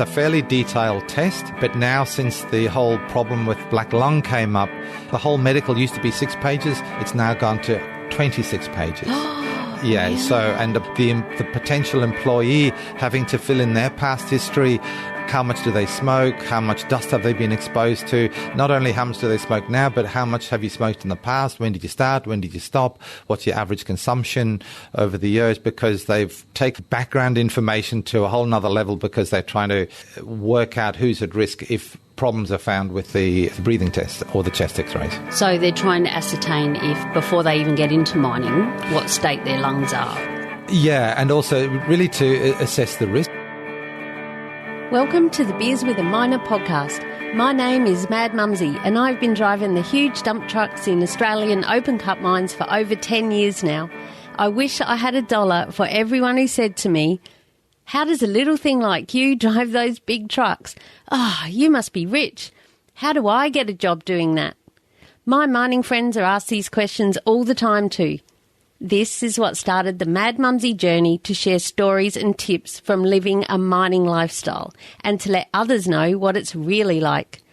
a fairly detailed test, but now since the whole problem with black lung came up, the whole medical used to be 6 pages. It's now gone to 26 pages. Yeah, really? So, and the potential employee having to fill in their past history. How much do they smoke? How much dust have they been exposed to? Not only how much do they smoke now, but how much have you smoked in the past? When did you start? When did you stop? What's your average consumption over the years? Because they've taken background information to a whole nother level because they're trying to work out who's at risk if problems are found with the breathing test or the chest x-rays. So they're trying to ascertain if, before they even get into mining, what state their lungs are. Yeah, and also really to assess the risk. Welcome to the Beers with a Miner podcast. My name is Mad Mumsy and I've been driving the huge dump trucks in Australian open cut mines for over 10 years now. I wish I had $1 for everyone who said to me, "How does a little thing like you drive those big trucks? Ah, you must be rich. How do I get a job doing that?" My mining friends are asked these questions all the time too. This is what started the Mad Mumsy journey to share stories and tips from living a mining lifestyle and to let others know what it's really like.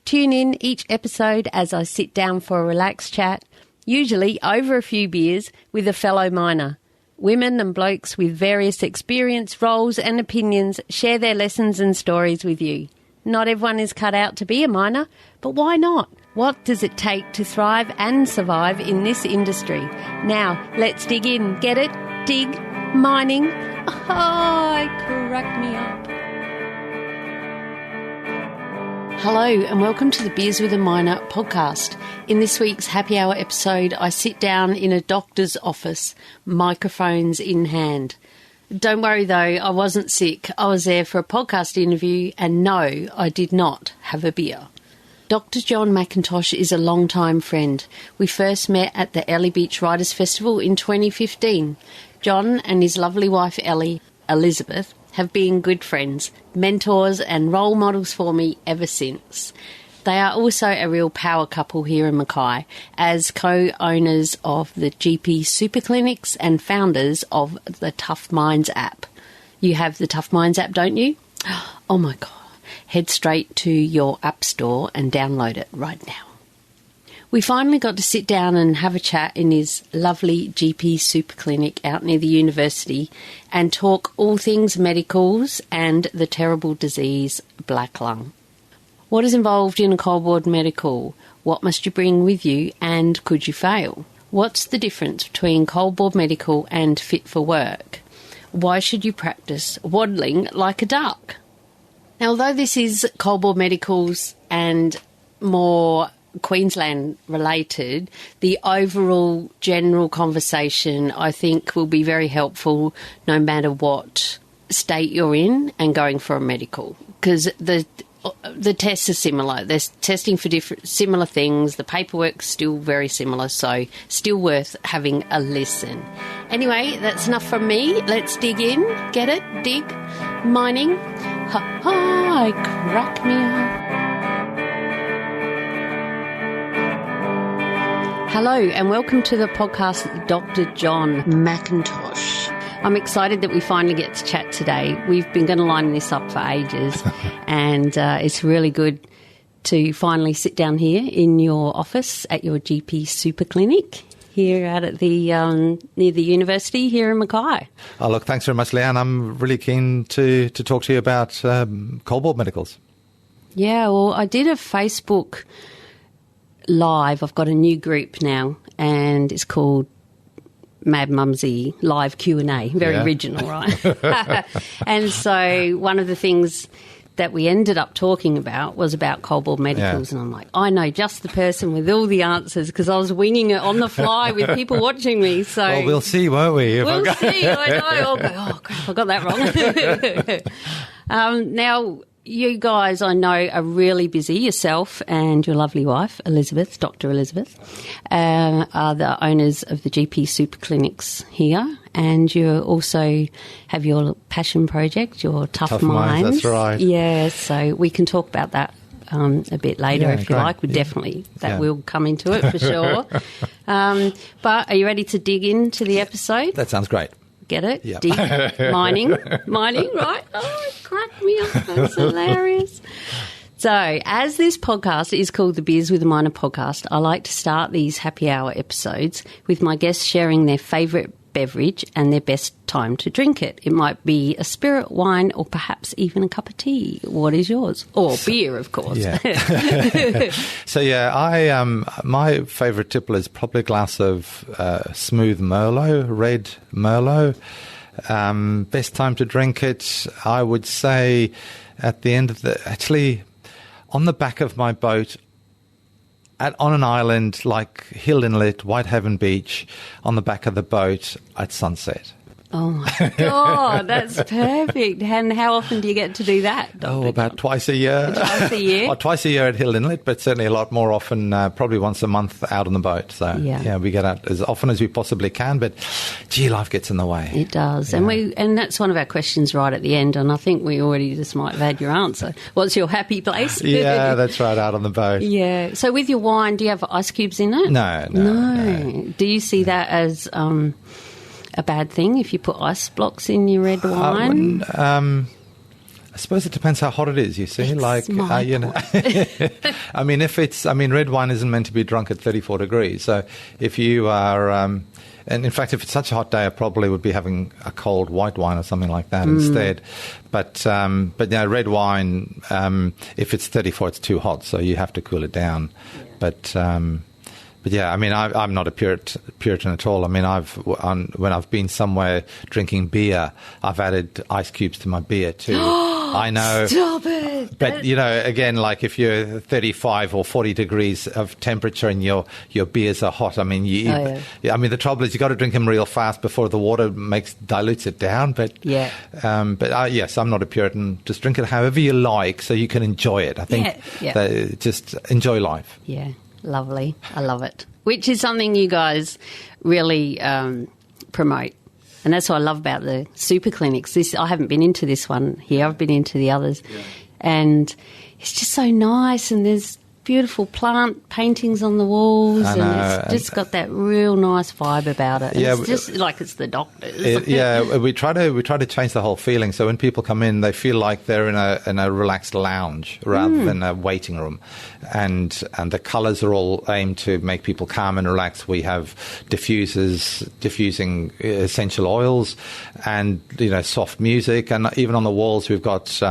Tune in each episode as I sit down for a relaxed chat, usually over a few beers, with a fellow miner. Women and blokes with various experience, roles and opinions share their lessons and stories with you. Not everyone is cut out to be a miner, but why not? What does it take to thrive and survive in this industry? Now, let's dig in. Get it? Dig. Mining. Oh, it cracked me up. Hello and welcome to the Beers with a Miner podcast. In this week's happy hour episode, I sit down in a doctor's office, microphones in hand. Don't worry though, I wasn't sick. I was there for a podcast interview and no, I did not have a beer. Dr. John Mcintosh is a long-time friend. We first met at the Ellie Beach Writers Festival in 2015. John and his lovely wife Elizabeth, have been good friends, mentors and role models for me ever since. They are also a real power couple here in Mackay as co-owners of the GP Super Clinics and founders of the TUF Minds app. You have the TUF Minds app, don't you? Oh my God. Head straight to your app store and download it right now. We finally got to sit down and have a chat in his lovely GP Super Clinic out near the university and talk all things medicals and the terrible disease, black lung. What is involved in a cold board medical? What must you bring with you and could you fail? What's the difference between cold board medical and fit for work? Why should you practice waddling like a duck? Now, although this is cold board medicals and more Queensland related, the overall general conversation I think will be very helpful no matter what state you're in and going for a medical, because the tests are similar. They're testing for similar things. The paperwork's still very similar, so still worth having a listen. Anyway, that's enough from me. Let's dig in. Get it? Dig. Mining. Ha ha, I crack me up. Hello and welcome to the podcast, Dr. John Mcintosh. I'm excited that we finally get to chat today. We've been going to line this up for ages and it's really good to finally sit down here in your office at your GP Super Clinic here out at the near the university here in Mackay. Oh, look, thanks very much, Leanne. I'm really keen to talk to you about cold board medicals. Yeah, well, I did a Facebook Live. I've got a new group now and it's called Mad Mumsy Live Q&A. Very original, right? And so one of the things that we ended up talking about was about cold board medicals. And I'm like, I know just the person with all the answers because I was winging it on the fly with people watching me. So well, we'll see, won't we? We'll see. I know. I'll go, oh, crap, I got that wrong. Now, you guys, I know, are really busy. Yourself and your lovely wife, Elizabeth, Dr. Elizabeth, are the owners of the GP Super Clinics here. And you also have your passion project, your TUF Minds. That's right. Yeah, so we can talk about that a bit later if you like. That will come into it for sure. But are you ready to dig into the episode? That sounds great. Get it? Yep. Deep mining, right? Oh, it cracked me up. That's hilarious. So, as this podcast is called the Beers with a Miner podcast, I like to start these happy hour episodes with my guests sharing their favourite beverage and their best time to drink it. It might be a spirit, wine, or perhaps even a cup of tea. What is yours? Or beer, of course. Yeah. So my favourite tipple is probably a glass of smooth Merlot, red Merlot. Best time to drink it, I would say, at the end of on the back of my boat, on an island like Hill Inlet, Whitehaven Beach, on the back of the boat at sunset. Oh, my God, that's perfect. And how often do you get to do that, Dr. About twice a year. Twice a year? Or twice a year at Hill Inlet, but certainly a lot more often, probably once a month out on the boat. So, we get out as often as we possibly can, but, gee, life gets in the way. It does. Yeah. And that's one of our questions right at the end, and I think we already just might have had your answer. What's your happy place? Yeah, that's right, out on the boat. Yeah. So with your wine, do you have ice cubes in it? No. Do you see that as a bad thing if you put ice blocks in your red wine? I suppose it depends how hot it is, you see. I mean, red wine isn't meant to be drunk at 34 degrees. So if you are, and in fact, if it's such a hot day, I probably would be having a cold white wine or something like that instead. But red wine, if it's 34, it's too hot, so you have to cool it down. Yeah. But yeah, I mean, I'm not a Puritan at all. I mean, when I've been somewhere drinking beer, I've added ice cubes to my beer too. I know. Stop it! But again, like if you're 35 or 40 degrees of temperature and your beers are hot, I mean, I mean, the trouble is you got to drink them real fast before the water dilutes it down. But yes, I'm not a Puritan. Just drink it however you like, so you can enjoy it. I think just enjoy life. Yeah. Lovely. I love it. Which is something you guys really promote. And that's what I love about the super clinics. I haven't been into this one here. I've been into the others. Yeah. And it's just so nice, and there's beautiful plant paintings on the walls, and it's just got that real nice vibe about it. It's just like it's the doctors. We try to change the whole feeling. So when people come in, they feel like they're in a relaxed lounge rather than a waiting room, and the colours are all aimed to make people calm and relaxed. We have diffusing essential oils, and soft music, and even on the walls we've got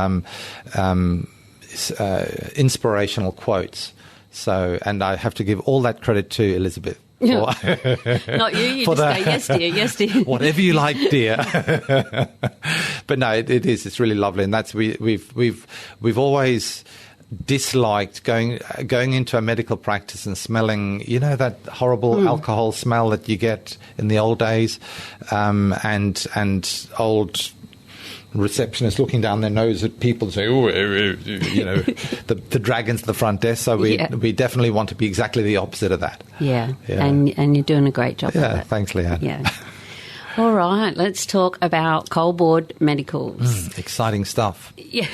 inspirational quotes. So, and I have to give all that credit to Elizabeth. Not you. You just say yes, dear. Yes, dear. Whatever you like, dear. But no, it is. It's really lovely, and that's we've always disliked going into a medical practice and smelling, that horrible alcohol smell that you get in the old days, and old receptionists looking down their nose at people and say, the dragons at the front desk. So we definitely want to be exactly the opposite of that. Yeah. And you're doing a great job of it. Thanks, Leanne. Yeah. All right, let's talk about cold board medicals. Exciting stuff. Yeah.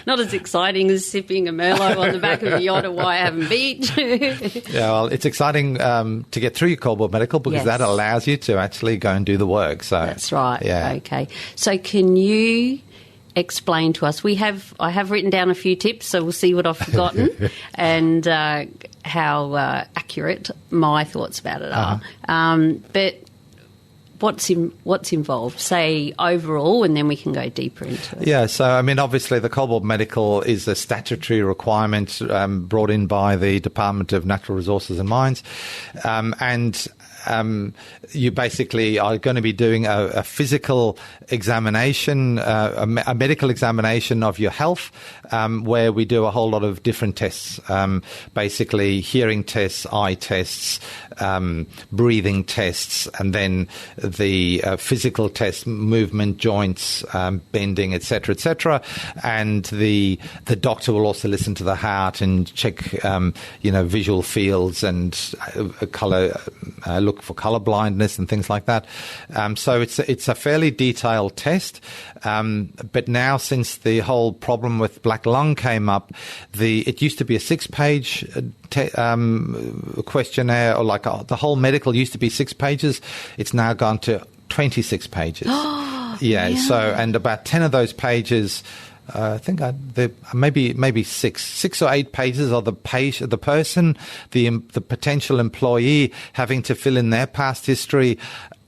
Not as exciting as sipping a Merlot on the back of a yacht at Whitehaven Beach. Yeah, well, it's exciting to get through your cold board medical because that allows you to actually go and do the work. So that's right. Yeah. Okay. So can you explain to us? I have written down a few tips, so we'll see what I've forgotten and how accurate my thoughts about it are. But what's involved? Say overall, and then we can go deeper into it. Yeah, so I mean, obviously, the cold board medical is a statutory requirement brought in by the Department of Natural Resources and Mines, and you basically are going to be doing a physical examination, a medical examination of your health, where we do a whole lot of different tests, basically hearing tests, eye tests, breathing tests, and then the physical tests, movement, joints, bending, etc., and the doctor will also listen to the heart and check, visual fields and look for color blindness and things like that. So it's a fairly detailed test. But now, since the whole problem with black lung came up, it used to be a 6-page questionnaire, or the whole medical used to be 6 pages. It's now gone to 26 pages. Yeah. So, and about 10 of those pages, I think maybe six or 8 pages are the person, the potential employee having to fill in their past history.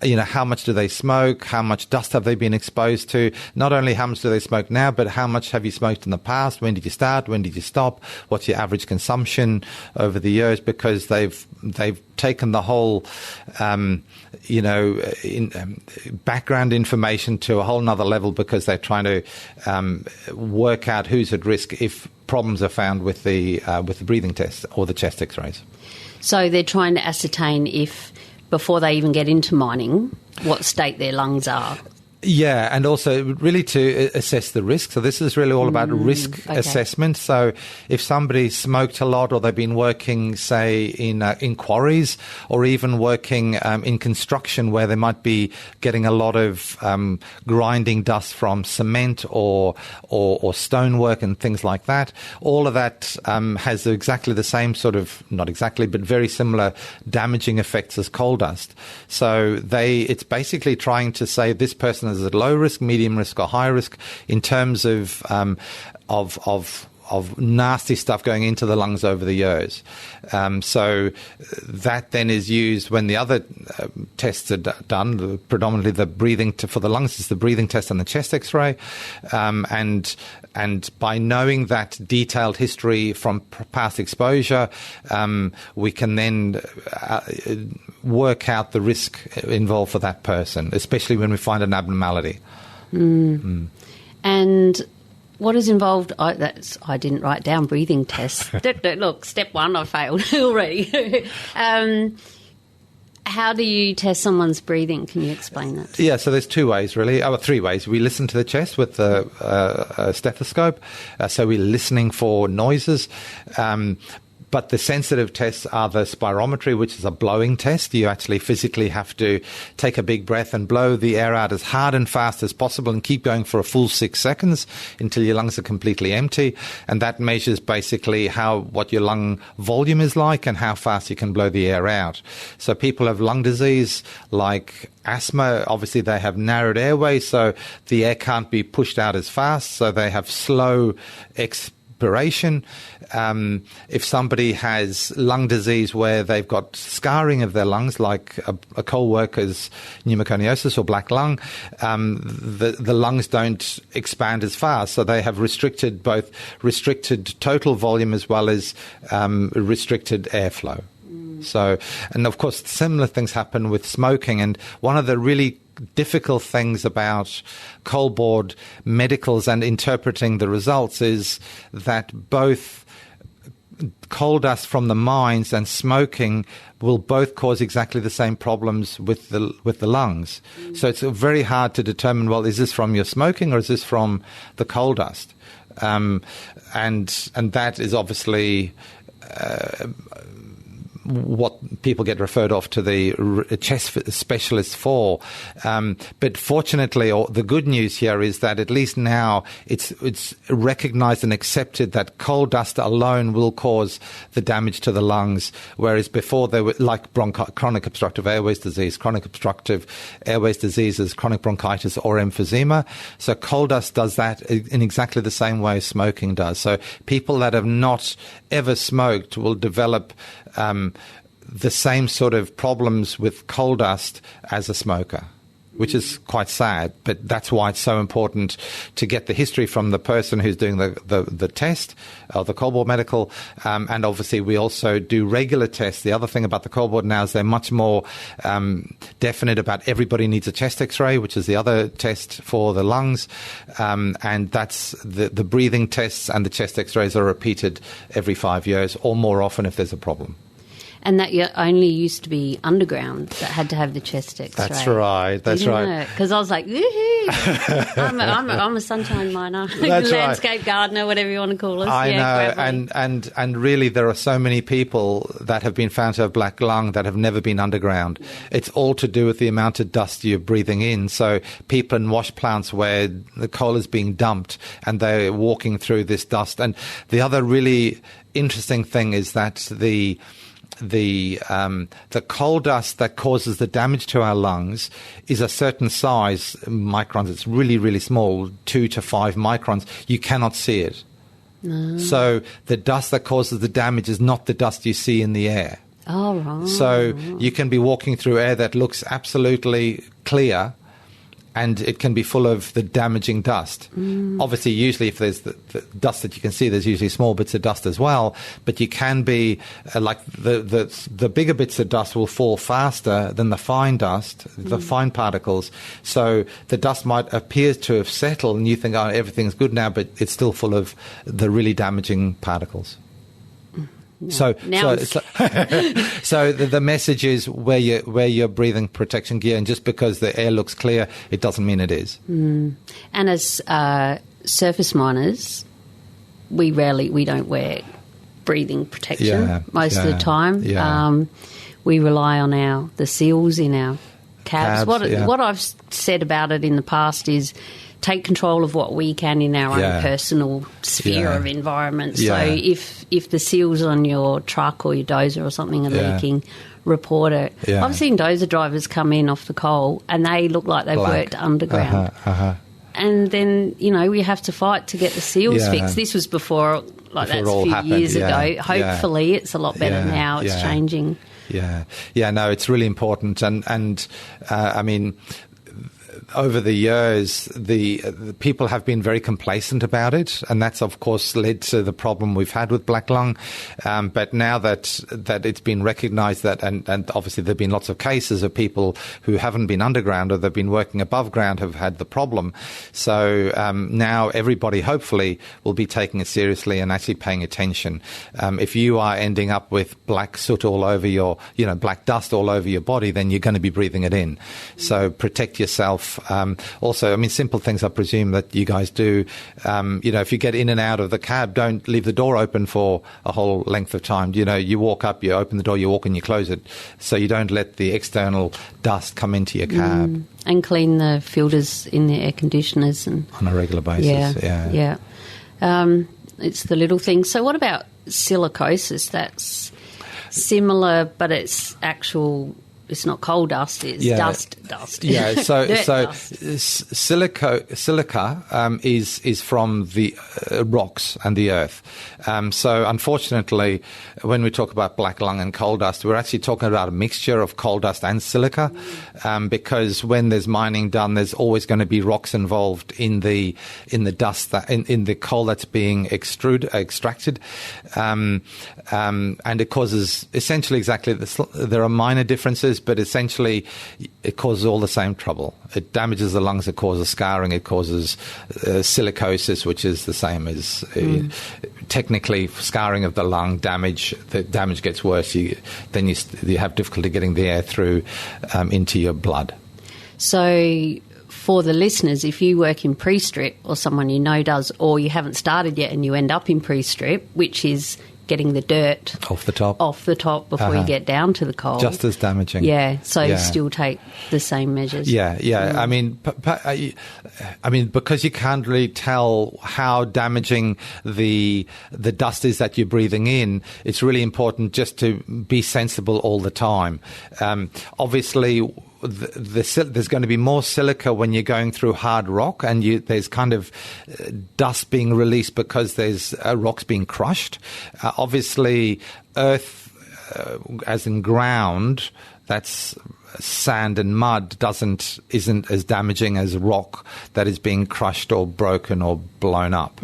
How much do they smoke? How much dust have they been exposed to? Not only how much do they smoke now, but how much have you smoked in the past? When did you start? When did you stop? What's your average consumption over the years? Because they've taken the whole, background information to a whole nother level, because they're trying to work out who's at risk if problems are found with the breathing test or the chest X-rays. So they're trying to ascertain if, before they even get into mining, what state their lungs are. Yeah, and also really to assess the risk. So this is really all about risk assessment. So if somebody smoked a lot, or they've been working, say, in quarries, or even working in construction where they might be getting a lot of grinding dust from cement or stonework and things like that, all of that has exactly the same sort of, not exactly, but very similar damaging effects as coal dust. So it's basically trying to say this person is at low risk, medium risk, or high risk in terms of nasty stuff going into the lungs over the years. So that then is used when the other tests are done. Predominantly the breathing for the lungs is the breathing test and the chest X-ray. And by knowing that detailed history from past exposure, we can then work out the risk involved for that person, especially when we find an abnormality. And what is involved? I didn't write down breathing tests. Look, step 1, I failed already. How do you test someone's breathing? Can you explain that? Yeah, so there's 2 ways, really. 3 ways. We listen to the chest with a stethoscope. So we're listening for noises. But the sensitive tests are the spirometry, which is a blowing test. You actually physically have to take a big breath and blow the air out as hard and fast as possible and keep going for a full 6 seconds until your lungs are completely empty. And that measures basically what your lung volume is like and how fast you can blow the air out. So people have lung disease like asthma. Obviously, they have narrowed airways, so the air can't be pushed out as fast. So they have slow expiration. If somebody has lung disease where they've got scarring of their lungs, like a coal worker's pneumoconiosis or black lung, the lungs don't expand as fast, so they have restricted total volume as well as restricted airflow. So, and of course, similar things happen with smoking. And one of the really difficult things about coal board medicals and interpreting the results is that both coal dust from the mines and smoking will both cause exactly the same problems with the lungs. So it's very hard to determine, well, is this from your smoking or is this from the coal dust? And that is obviously what people get referred off to the chest specialist for. But fortunately, or the good news here is that at least now it's recognized and accepted that coal dust alone will cause the damage to the lungs, whereas before they were like chronic obstructive airways disease, chronic obstructive airways diseases, chronic bronchitis or emphysema. So coal dust does that in exactly the same way as smoking does. So people that have not ever smoked will develop the same sort of problems with coal dust as a smoker, which is quite sad, but that's why it's so important to get the history from the person who's doing the test, or the coal board medical, and obviously we also do regular tests. The other thing about the coal board now is they're much more definite about everybody needs a chest X-ray, which is the other test for the lungs, and that's the breathing tests and the chest X-rays are repeated every 5 years or more often if there's a problem. And that only used to be underground that had to have the chest X-ray. That's right. That's right. Because I was like, woohoo! I'm a sunshine miner, landscape gardener, whatever you want to call us. I know, and really, there are so many people that have been found to have black lung that have never been underground. Yeah. It's all to do with the amount of dust you're breathing in. So people in wash plants where the coal is being dumped and they're walking through this dust. And the other really interesting thing is that the coal dust that causes the damage to our lungs is a certain size, microns. It's really, really small, 2 to 5 microns. You cannot see it. No. So the dust that causes the damage is not the dust you see in the air. Oh, right. So you can be walking through air that looks absolutely clear, and it can be full of the damaging dust. Obviously, usually if there's the dust that you can see, there's usually small bits of dust as well. But you can be, like the bigger bits of dust will fall faster than the fine dust, the fine particles. So the dust might appear to have settled, and you think, oh, everything's good now, but it's still full of the really damaging particles. So the message is wear your breathing protection gear, and just because the air looks clear, it doesn't mean it is. And as surface miners, we don't wear breathing protection most of the time. Yeah. We rely on the seals in our cabs. What I've said about it in the past is take control of what we can in our own personal sphere of environment. So if the seals on your truck or your dozer or something are leaking, report it. Yeah. I've seen dozer drivers come in off the coal and they look like they've worked underground. And then, we have to fight to get the seals fixed. This was before that's a few years ago. Hopefully it's a lot better now. It's changing. No, it's really important. And I mean, over the years, the people have been very complacent about it, and that's, of course, led to the problem we've had with black lung. But now that it's been recognised that, and obviously there have been lots of cases of people who haven't been underground or they've been working above ground have had the problem. So now everybody, hopefully, will be taking it seriously and actually paying attention. If you are ending up with black soot all over black dust all over your body, then you're going to be breathing it in. So protect yourself. Also, I mean, simple things I presume that you guys do. If you get in and out of the cab, don't leave the door open for a whole length of time. You walk up, you open the door, you walk and you close it, so you don't let the external dust come into your cab. And clean the filters in the air conditioners on a regular basis. It's the little things. So what about silicosis? That's similar, but it's actual. It's not coal dust, it's dust. Yeah, so dust. silica is from the rocks and the earth. So unfortunately, when we talk about black lung and coal dust, we're actually talking about a mixture of coal dust and silica, because when there's mining done, there's always going to be rocks involved in the dust in the coal that's being extracted, and it causes essentially exactly this. There are minor differences, but essentially it causes all the same trouble. It damages the lungs, it causes scarring, it causes silicosis, which is the same as technically scarring of the lung damage. The damage gets worse, you have difficulty getting the air through into your blood. So for the listeners, if you work in pre-strip or someone does, or you haven't started yet and you end up in pre-strip, which is getting the dirt off the top before you get down to the coal. Just as damaging. So still take the same measures. I mean, because you can't really tell how damaging the dust is that you're breathing in, it's really important just to be sensible all the time. Obviously, there's going to be more silica when you're going through hard rock, and there's kind of dust being released because there's rocks being crushed. Obviously, earth, as in ground, that's sand and mud, isn't as damaging as rock that is being crushed or broken or blown up.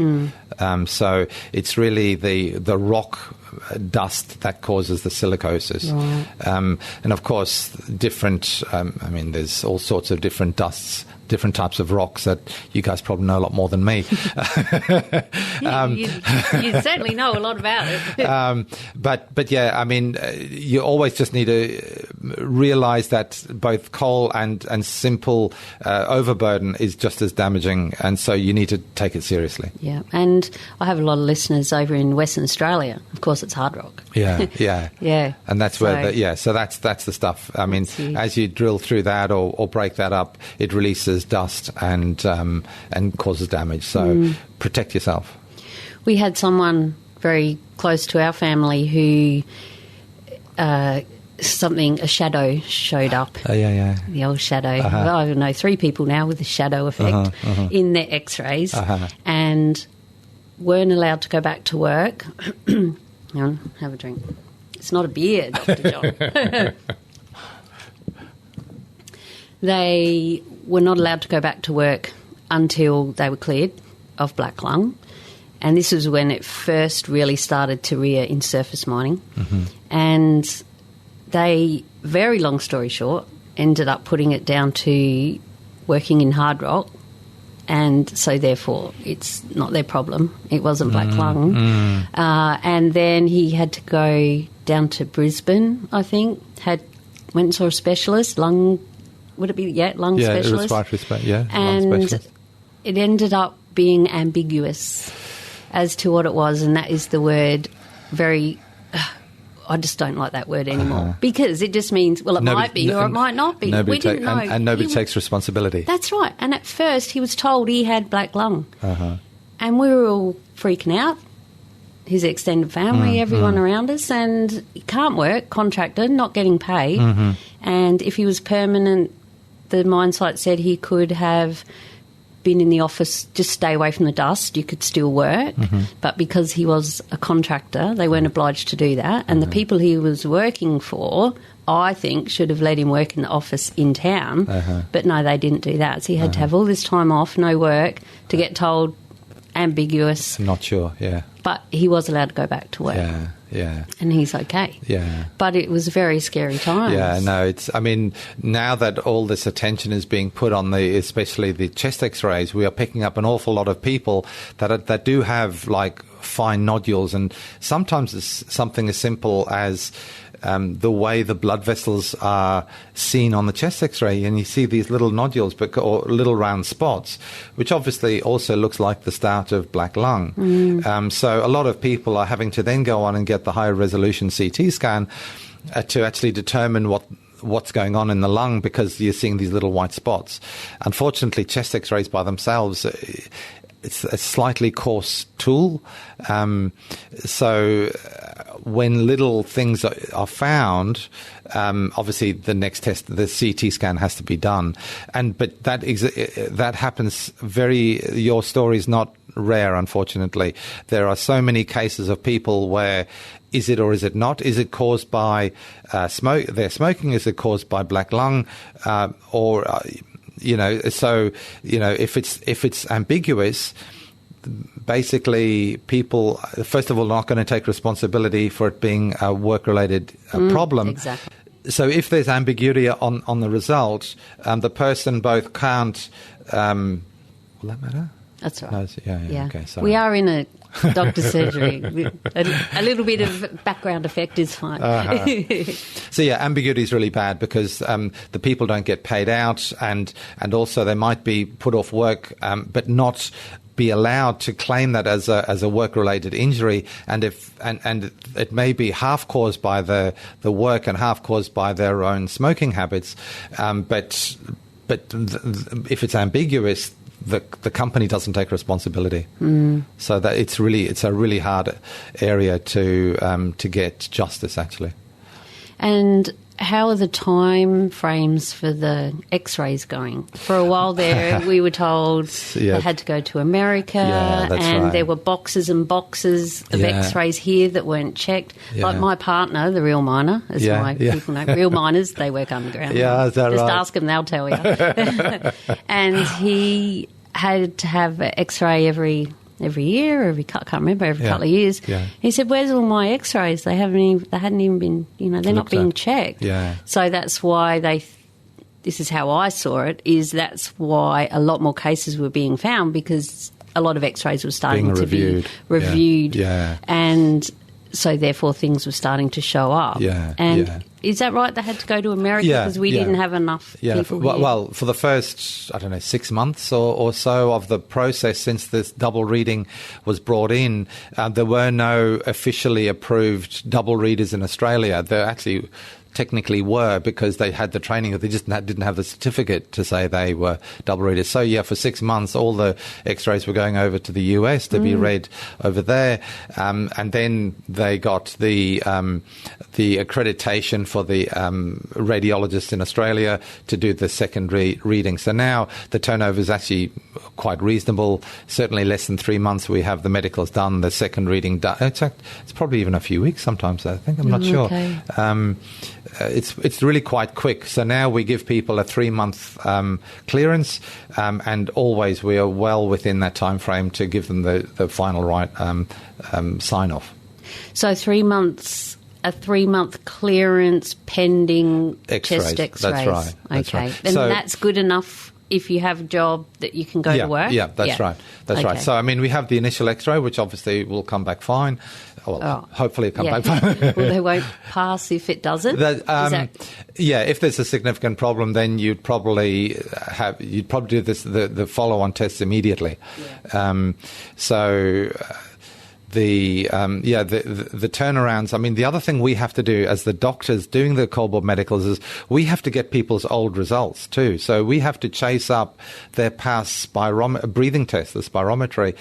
So it's really the rock dust that causes the silicosis. Right. And of course, there's all sorts of different dusts, different types of rocks that you guys probably know a lot more than me. You certainly know a lot about it. But yeah, I mean, you always just need to realise that both coal and simple overburden is just as damaging, and so you need to take it seriously. Yeah, and I have a lot of listeners over in Western Australia. Of course, it's hard rock. Yeah. And that's so that's the stuff. I mean, as you drill through that or break that up, it releases dust and causes damage. So protect yourself. We had someone very close to our family who a shadow showed up. Oh, yeah. The old shadow. Well, I know 3 people now with the shadow effect in their x-rays and weren't allowed to go back to work. Hang on, have a drink. It's not a beer, Dr. John. They were not allowed to go back to work until they were cleared of black lung. And this was when it first really started to rear in surface mining. And they, very long story short, ended up putting it down to working in hard rock. And so, therefore, it's not their problem. It wasn't black lung. And then he had to go down to Brisbane, I think, went and saw a specialist, lung specialist. Yeah, respiratory and lung specialist. It ended up being ambiguous as to what it was, and that is the word very... I just don't like that word anymore because it just means, well, it might be or it might not be. We didn't know. And nobody takes responsibility. That's right. And at first he was told he had black lung. And we were all freaking out, his extended family, everyone around us, and he can't work, contracted, not getting paid. And if he was permanent, the mine site said he could have been in the office, just stay away from the dust, you could still work. But because he was a contractor, they weren't obliged to do that. And the people he was working for, I think, should have let him work in the office in town. But no, they didn't do that. So he had to have all this time off, no work, to get told ambiguous. Not sure, yeah. But he was allowed to go back to work. Yeah. And he's okay. Yeah. But it was very scary times. Yeah, no, now that all this attention is being put on especially the chest x-rays, we are picking up an awful lot of people that do have like fine nodules, and sometimes it's something as simple as the way the blood vessels are seen on the chest x-ray, and you see these little nodules or little round spots, which obviously also looks like the start of black lung. So a lot of people are having to then go on and get the higher resolution CT scan to actually determine what's going on in the lung, because you're seeing these little white spots. Unfortunately, chest x-rays by themselves, it's a slightly coarse tool. So when little things are found, obviously the next test, the CT scan, has to be done. But that happens your story is not rare, unfortunately. There are so many cases of people where is it or is it not? Is it caused by their smoking? Is it caused by black lung? If it's ambiguous, basically people, first of all, are not going to take responsibility for it being a work-related problem. Exactly. So if there's ambiguity on the result, the person both can't... will that matter? That's right. No, yeah. Okay, sorry. We are in a doctor's surgery. A little bit of background effect is fine. So yeah, ambiguity is really bad because the people don't get paid out, and also they might be put off work, but not be allowed to claim that as a work-related injury, and it may be half caused by the work and half caused by their own smoking habits, but if it's ambiguous, the company doesn't take responsibility. So that it's a really hard area to get justice, actually. And how are the time frames for the x-rays going? For a while there, we were told they had to go to America, and right. There were boxes and boxes of x-rays here that weren't checked. Like my partner, the real miner, as people know, real miners, they work underground. Yeah, is that Just right? ask them, they'll tell you. And he had to have an x-ray every year, I can't remember, every couple of years. Yeah. He said, "Where's all my x-rays? They hadn't even been, they're not being checked." Yeah. So that's why this is how I saw it, that's why a lot more cases were being found, because a lot of x-rays were starting to be reviewed. Yeah. And so therefore things were starting to show up. Is that right? They had to go to America because we didn't have enough people here? Well, for the first, 6 months or so of the process since this double reading was brought in, there were no officially approved double readers in Australia. There actually, technically were because they had the training, or they just didn't have the certificate to say they were double readers. So yeah, for 6 months, all the X-rays were going over to the US to be read over there, and then they got the accreditation for the radiologists in Australia to do the secondary reading. So now the turnover is actually quite reasonable. Certainly less than 3 months we have the medicals done, the second reading done. It's probably even a few weeks sometimes, I think. I'm not sure. Okay. It's really quite quick. So now we give people a 3-month clearance, and always we are well within that time frame to give them the final right sign-off. So 3 months, a 3-month clearance pending chest X-rays. That's right. That's okay. right. And so, that's good enough if you have a job that you can go to work? Yeah, that's right. That's right. So, I mean, we have the initial X-ray, which obviously will come back fine. Well, hopefully it'll come back fine. Well, they won't pass if it doesn't? Yeah, if there's a significant problem, then you'd probably do this the follow-on tests immediately. Yeah. The turnarounds. I mean, the other thing we have to do as the doctors doing the cold board medicals is we have to get people's old results too. So we have to chase up their past breathing tests, the spirometry,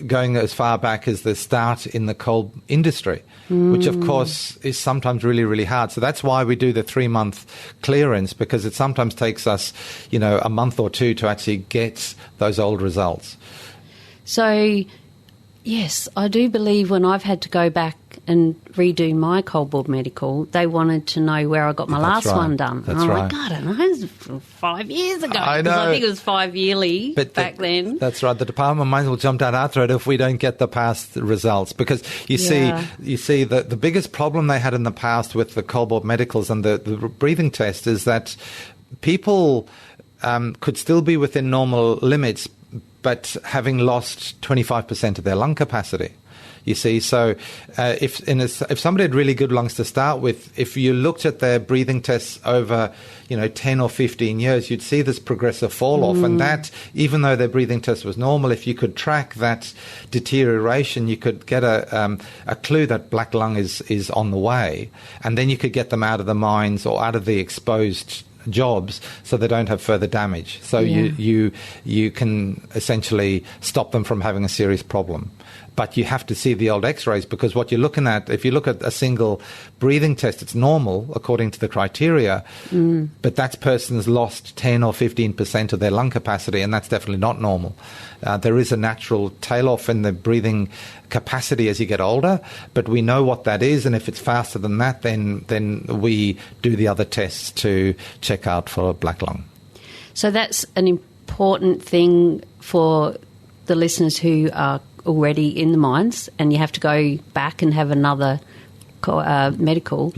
going as far back as the start in the cold industry, which of course is sometimes really, really hard. So that's why we do the 3-month clearance, because it sometimes takes us, a month or two to actually get those old results. So, yes, I do believe when I've had to go back and redo my cold board medical, they wanted to know where I got my last one done. That's and I'm right. like, God, I don't know, it was 5 years ago. I know. I think it was 5 yearly back then. That's right. The department might as well jump down our throat if we don't get the past results, because you see that the biggest problem they had in the past with the cold board medicals and the breathing test is that people could still be within normal limits, but having lost 25% of their lung capacity. You see, so if somebody had really good lungs to start with, if you looked at their breathing tests over, 10 or 15 years, you'd see this progressive fall off. And that, even though their breathing test was normal, if you could track that deterioration, you could get a clue that black lung is on the way. And then you could get them out of the mines or out of the exposed jobs so they don't have further damage. So you can essentially stop them from having a serious problem. But you have to see the old X-rays, because what you're looking at, if you look at a single breathing test, it's normal according to the criteria, but that person's lost 10 or 15% of their lung capacity, and that's definitely not normal. There is a natural tail-off in the breathing capacity as you get older, but we know what that is, and if it's faster than that, then we do the other tests to check out for black lung. So that's an important thing for the listeners who are already in the mines, and you have to go back and have another medical,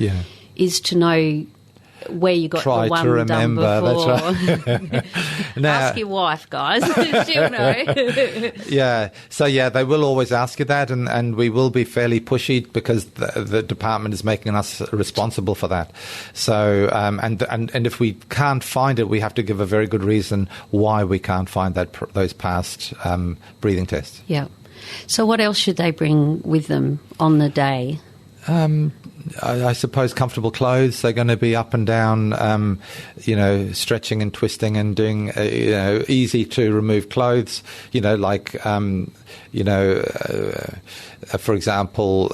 is to know where you got the one to remember, done before. That's right. Now, ask your wife, guys. She'll know. So they will always ask you that, and we will be fairly pushy because the department is making us responsible for that. So and if we can't find it, we have to give a very good reason why we can't find those past breathing tests. Yeah. So what else should they bring with them on the day? I suppose comfortable clothes. They're going to be up and down, stretching and twisting and doing, easy to remove clothes. For example,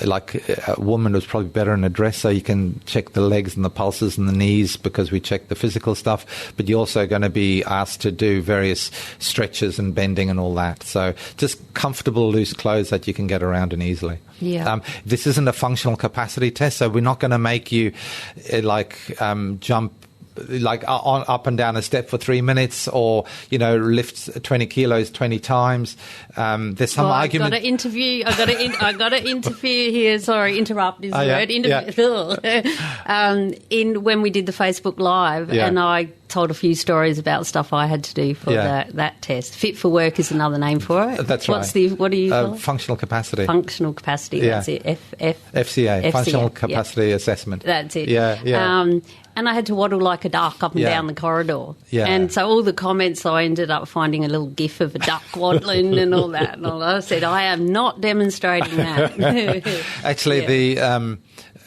like a woman was probably better in a dress, so you can check the legs and the pulses and the knees because we check the physical stuff. But you're also going to be asked to do various stretches and bending and all that. So just comfortable, loose clothes that you can get around and easily. Yeah. This isn't a functional capacity test, so we're not going to make you jump up and down a step for 3 minutes, or lift 20 kilos 20 times. There's some argument. I got to interfere here. Sorry, interrupt is the word. When we did the Facebook Live, and I told a few stories about stuff I had to do for that test. Fit for work is another name for it. That's right. What do you call it? Functional capacity. Functional capacity. That's it. FCA. Functional capacity assessment. That's it. Yeah. And I had to waddle like a duck up and down the corridor. Yeah. And so all the comments, I ended up finding a little gif of a duck waddling and all that. And I said, I am not demonstrating that. Actually,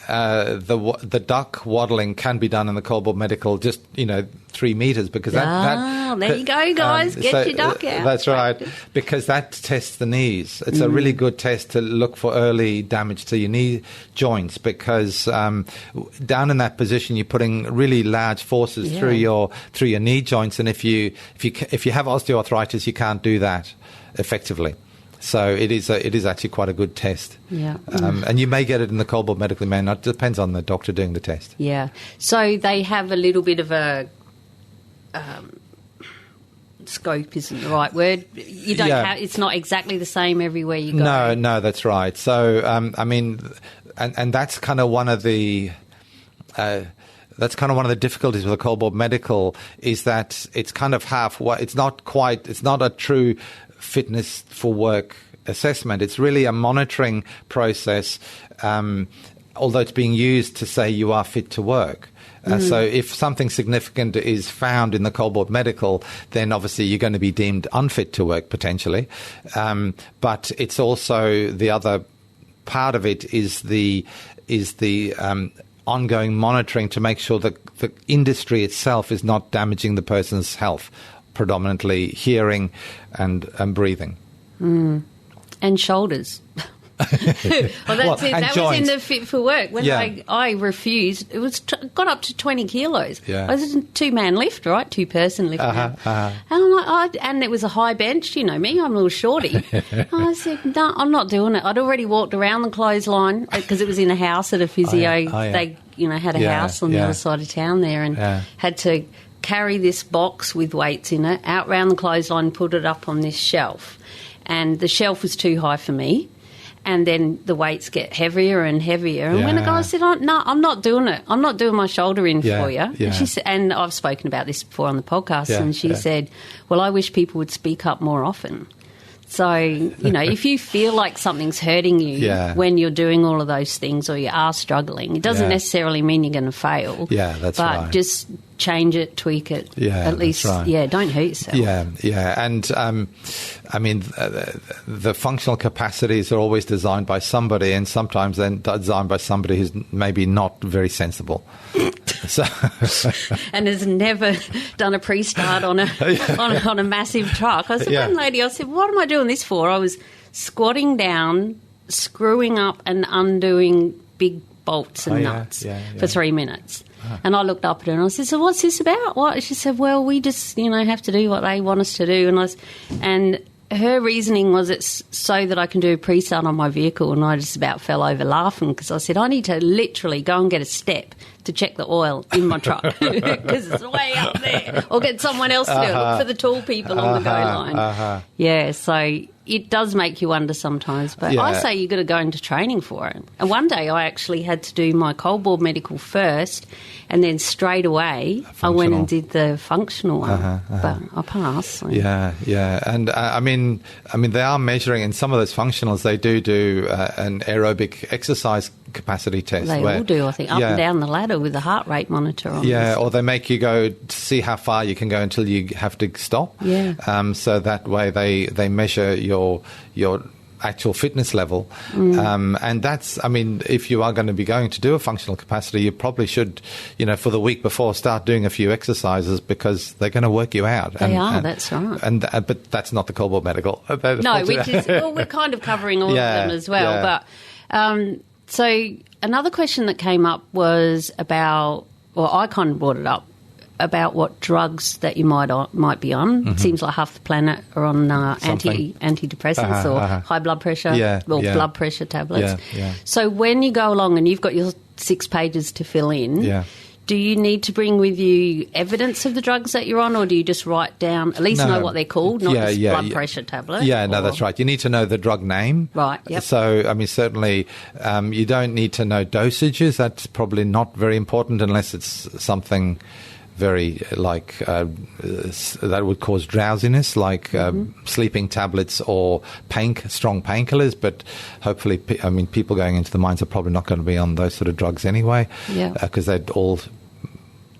the duck waddling can be done in the Coldboard Medical, just 3 meters, because there you go, guys. Get your duck out. That's right, because that tests the knees. It's a really good test to look for early damage to your knee joints, because down in that position, you're putting really large forces through your knee joints, and if you have osteoarthritis, you can't do that effectively. So it is actually quite a good test. Yeah. And you may get it in the Coldboard Medical, may not. It depends on the doctor doing the test. Yeah. So they have a little bit of a scope isn't the right word. You don't have, it's not exactly the same everywhere you go. No, that's right. So, and that's kind of one of the... That's kind of one of the difficulties with the Coldboard Medical, is that it's kind of it's not a true fitness for work assessment. It's really a monitoring process, although it's being used to say you are fit to work. So if something significant is found in the Coldboard Medical, then obviously you're going to be deemed unfit to work potentially. But it's also, the other part of it is the ongoing monitoring to make sure that the industry itself is not damaging the person's health, predominantly hearing and breathing. And shoulders. Well, that's it. That was in the fit for work. When I refused, it was got up to 20 kilos. Yeah. I was a 2-man lift, right? 2-person lift. And I'm like, and it was a high bench. You know me, I'm a little shorty. I said, no, I'm not doing it. I'd already walked around the clothesline because it was in a house at a physio. They, had a house on the other side of town there, and had to carry this box with weights in it out round the clothesline, put it up on this shelf. And the shelf was too high for me. And then the weights get heavier and heavier. And when the guy said, no, I'm not doing it. I'm not doing my shoulder in for you. And she said, and I've spoken about this before on the podcast, and she said, well, I wish people would speak up more often. So, if you feel like something's hurting you when you're doing all of those things, or you are struggling, it doesn't necessarily mean you're going to fail. Yeah, that's right. But just change it, tweak it. Yeah, at least, that's right. Don't hurt yourself. Yeah. And, the functional capacities are always designed by somebody, and sometimes then designed by somebody who's maybe not very sensible. And has never done a pre-start on a massive truck. I said, one lady, I said, what am I doing this for? I was squatting down, screwing up and undoing big bolts and nuts for 3 minutes. And I looked up at her and I said, so what's this about? What? She said, well, we just, have to do what they want us to do. And her reasoning was, it's so that I can do a pre-start on my vehicle. And I just about fell over laughing, because I said, I need to literally go and get a step to check the oil in my truck, because it's way up there. Or get someone else to do it. Look for the tall people on the go line. Yeah, so it does make you wonder sometimes. But I say you've got to go into training for it. And one day I actually had to do my Coldboard Medical first, and then straight away I went and did the functional one. But I passed. So. Yeah. And I mean, they are measuring in some of those functionals. They do an aerobic exercise capacity test. They all do, I think, up and down the ladder with a heart rate monitor on. Yeah, or they make you go to see how far you can go until you have to stop. Yeah. So that way they measure your actual fitness level. And that's, if you are going to be going to do a functional capacity, you probably should, for the week before, start doing a few exercises, because they're going to work you out. That's right. But that's not the Coldboard Medical. No, we're kind of covering all of them as well. But so another question that came up was about, well, I kind of brought it up, about what drugs that you might be on. It seems like half the planet are on antidepressants or high blood pressure, blood pressure tablets. So when you go along and you've got your 6 pages to fill in, do you need to bring with you evidence of the drugs that you're on, or do you just write down, at least know what they're called, not just blood pressure tablet? That's right. You need to know the drug name. Right, yep. So, certainly you don't need to know dosages. That's probably not very important unless it's something very that would cause drowsiness, like sleeping tablets or strong painkillers. But hopefully, people going into the mines are probably not going to be on those sort of drugs anyway, because they'd all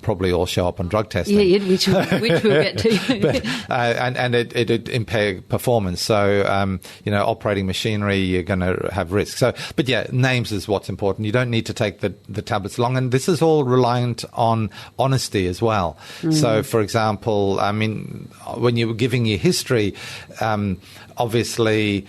probably all show up on drug testing. Yeah, which we'll get to. But, and it impair performance. So, operating machinery, you're going to have risk. So, but yeah, names is what's important. You don't need to take the tablets long. And this is all reliant on honesty as well. So, for example, I mean, when you're giving your history, obviously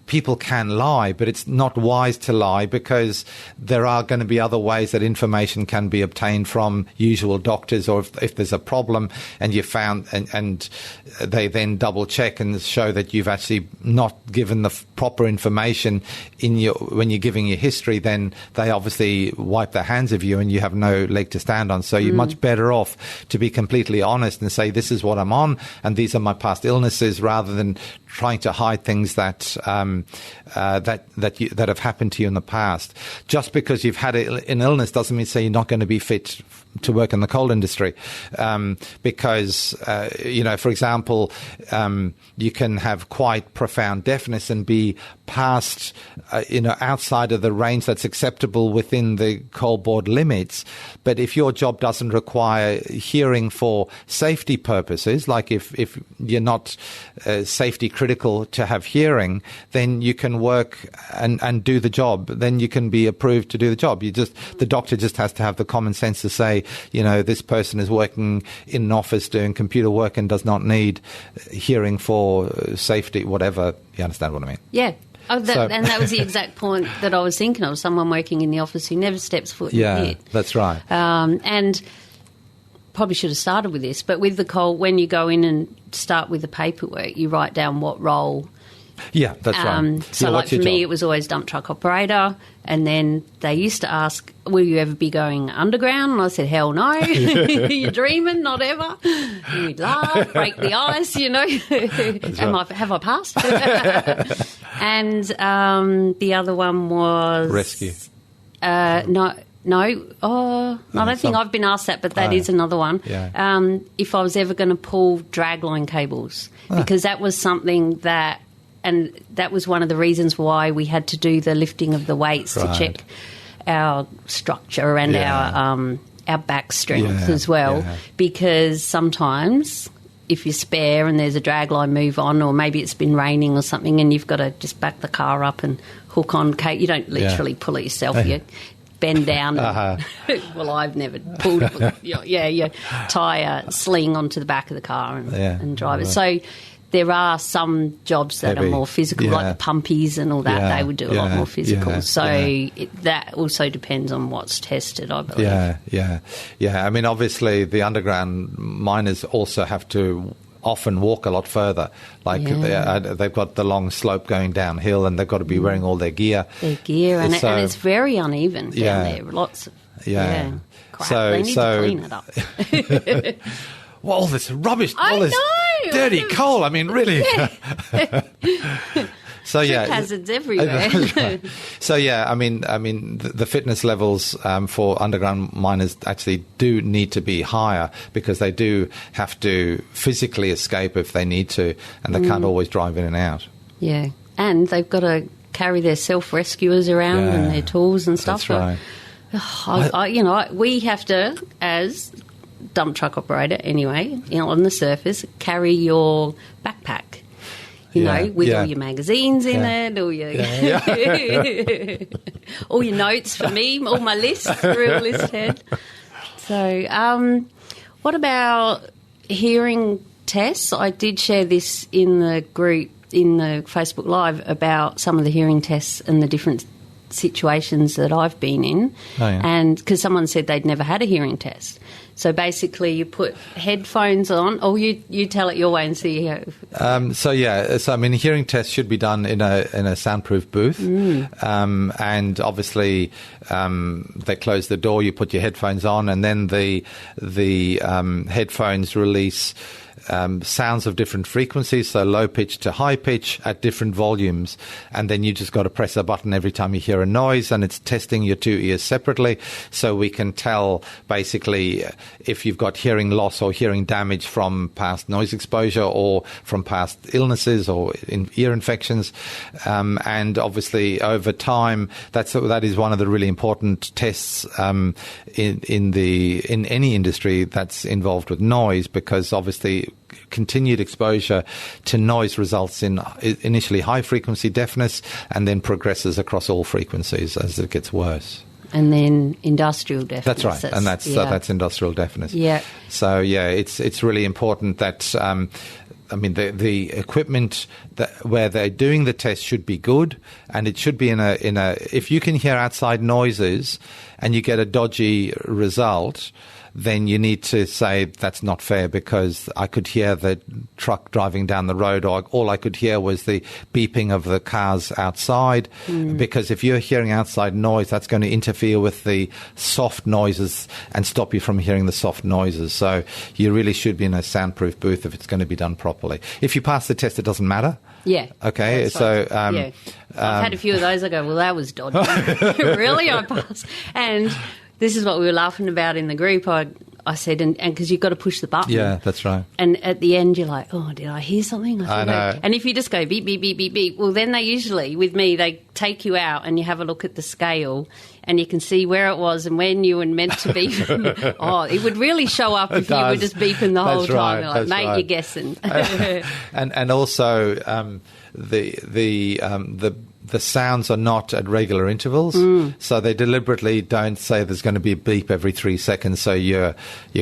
people can lie, but it's not wise to lie because there are going to be other ways that information can be obtained from usual doctors, or if there's a problem and you found and they then double check and show that you've actually not given the proper information when you're giving your history, then they obviously wipe their hands of you and you have no leg to stand on. So you're much better off to be completely honest and say, this is what I'm on and these are my past illnesses, rather than trying to hide things that have happened to you in the past. Just because you've had an illness doesn't mean you're not going to be fit to work in the coal industry, because for example, you can have quite profound deafness and be past outside of the range that's acceptable within the coal board limits. But if your job doesn't require hearing for safety purposes, like if you're not safety critical to have hearing, then you can work and do the job. Then you can be approved to do the job. The doctor just has to have the common sense to say, this person is working in an office doing computer work and does not need hearing for safety, whatever. You understand what I mean? Yeah. And that was the exact point that I was thinking of, someone working in the office who never steps foot in Yeah, it. that's right. And probably should have started with this, but with the coal, when you go in and start with the paperwork, you write down what role. Yeah, that's right. So like for me, it was always dump truck operator. And then they used to ask, will you ever be going underground? And I said, hell no. You're dreaming, not ever. And we'd laugh, break the ice, Have I passed? And the other one was... Rescue. No. I don't think I've been asked that, but that is another one. Yeah. If I was ever going to pull dragline cables, because that was something that... And that was one of the reasons why we had to do the lifting of the weights to check our structure and our back strength as well. Yeah. Because sometimes if you're spare and there's a dragline move on, or maybe it's been raining or something and you've got to just back the car up and hook on, you don't literally pull it yourself. You bend down. Well, I've never pulled. You tie a sling onto the back of the car and drive it. So there are some jobs that are more physical, like the pumpies and all that. Yeah, they would do a lot more physical. That also depends on what's tested, I believe. Yeah. I mean, obviously, the underground miners also have to often walk a lot further. They've got the long slope going downhill, and they've got to be wearing all their gear. And it's very uneven down there. Lots of crap. They need to clean it up. Well, all this rubbish, all this dirty coal. I mean, really. So hazards everywhere. Right. So I mean, the fitness levels for underground miners actually do need to be higher, because they do have to physically escape if they need to, and they can't always drive in and out. Yeah, and they've got to carry their self-rescuers around and their tools and stuff. That's right. We have to, as dump truck operator anyway, on the surface, carry your backpack. With all your magazines in it, all your all your notes for me, all my lists, real list head. So, what about hearing tests? I did share this in the group, in the Facebook Live, about some of the hearing tests and the different situations that I've been in. And because someone said they'd never had a hearing test. So basically you put headphones on. Oh, you tell it your way and see how... So I mean, a hearing test should be done in a soundproof booth. And obviously they close the door, you put your headphones on, and then the headphones release sounds of different frequencies, so low pitch to high pitch at different volumes. And then you just got to press a button every time you hear a noise, and it's testing your two ears separately. So we can tell basically if you've got hearing loss or hearing damage from past noise exposure or from past illnesses or ear infections. And obviously over time, that is one of the really important tests in any industry that's involved with noise, because obviously continued exposure to noise results in initially high frequency deafness and then progresses across all frequencies as it gets worse. And then industrial deafness. That's right, and that's industrial deafness. Yeah. So it's really important that the equipment where they're doing the test should be good, and it should be in a. If you can hear outside noises and you get a dodgy result, then you need to say that's not fair, because I could hear the truck driving down the road, or all I could hear was the beeping of the cars outside. Because if you're hearing outside noise, that's going to interfere with the soft noises and stop you from hearing the soft noises. So you really should be in a soundproof booth if it's going to be done properly. If you pass the test, it doesn't matter. Yeah. Okay. So I've had a few of those. I go, well, that was dodgy. Really, I passed. And this is what we were laughing about in the group. I said, and because you've got to push the button. Yeah, that's right. And at the end, you're like, oh, did I hear something? I know. And if you just go beep, beep, beep, beep, beep, well, then they usually, with me, they take you out and you have a look at the scale and you can see where it was and when you were meant to beep. It would really show up if you were just beeping the whole time. You're like, mate, you're guessing. and also the sounds are not at regular intervals, so they deliberately don't say there's going to be a beep every 3 seconds, so you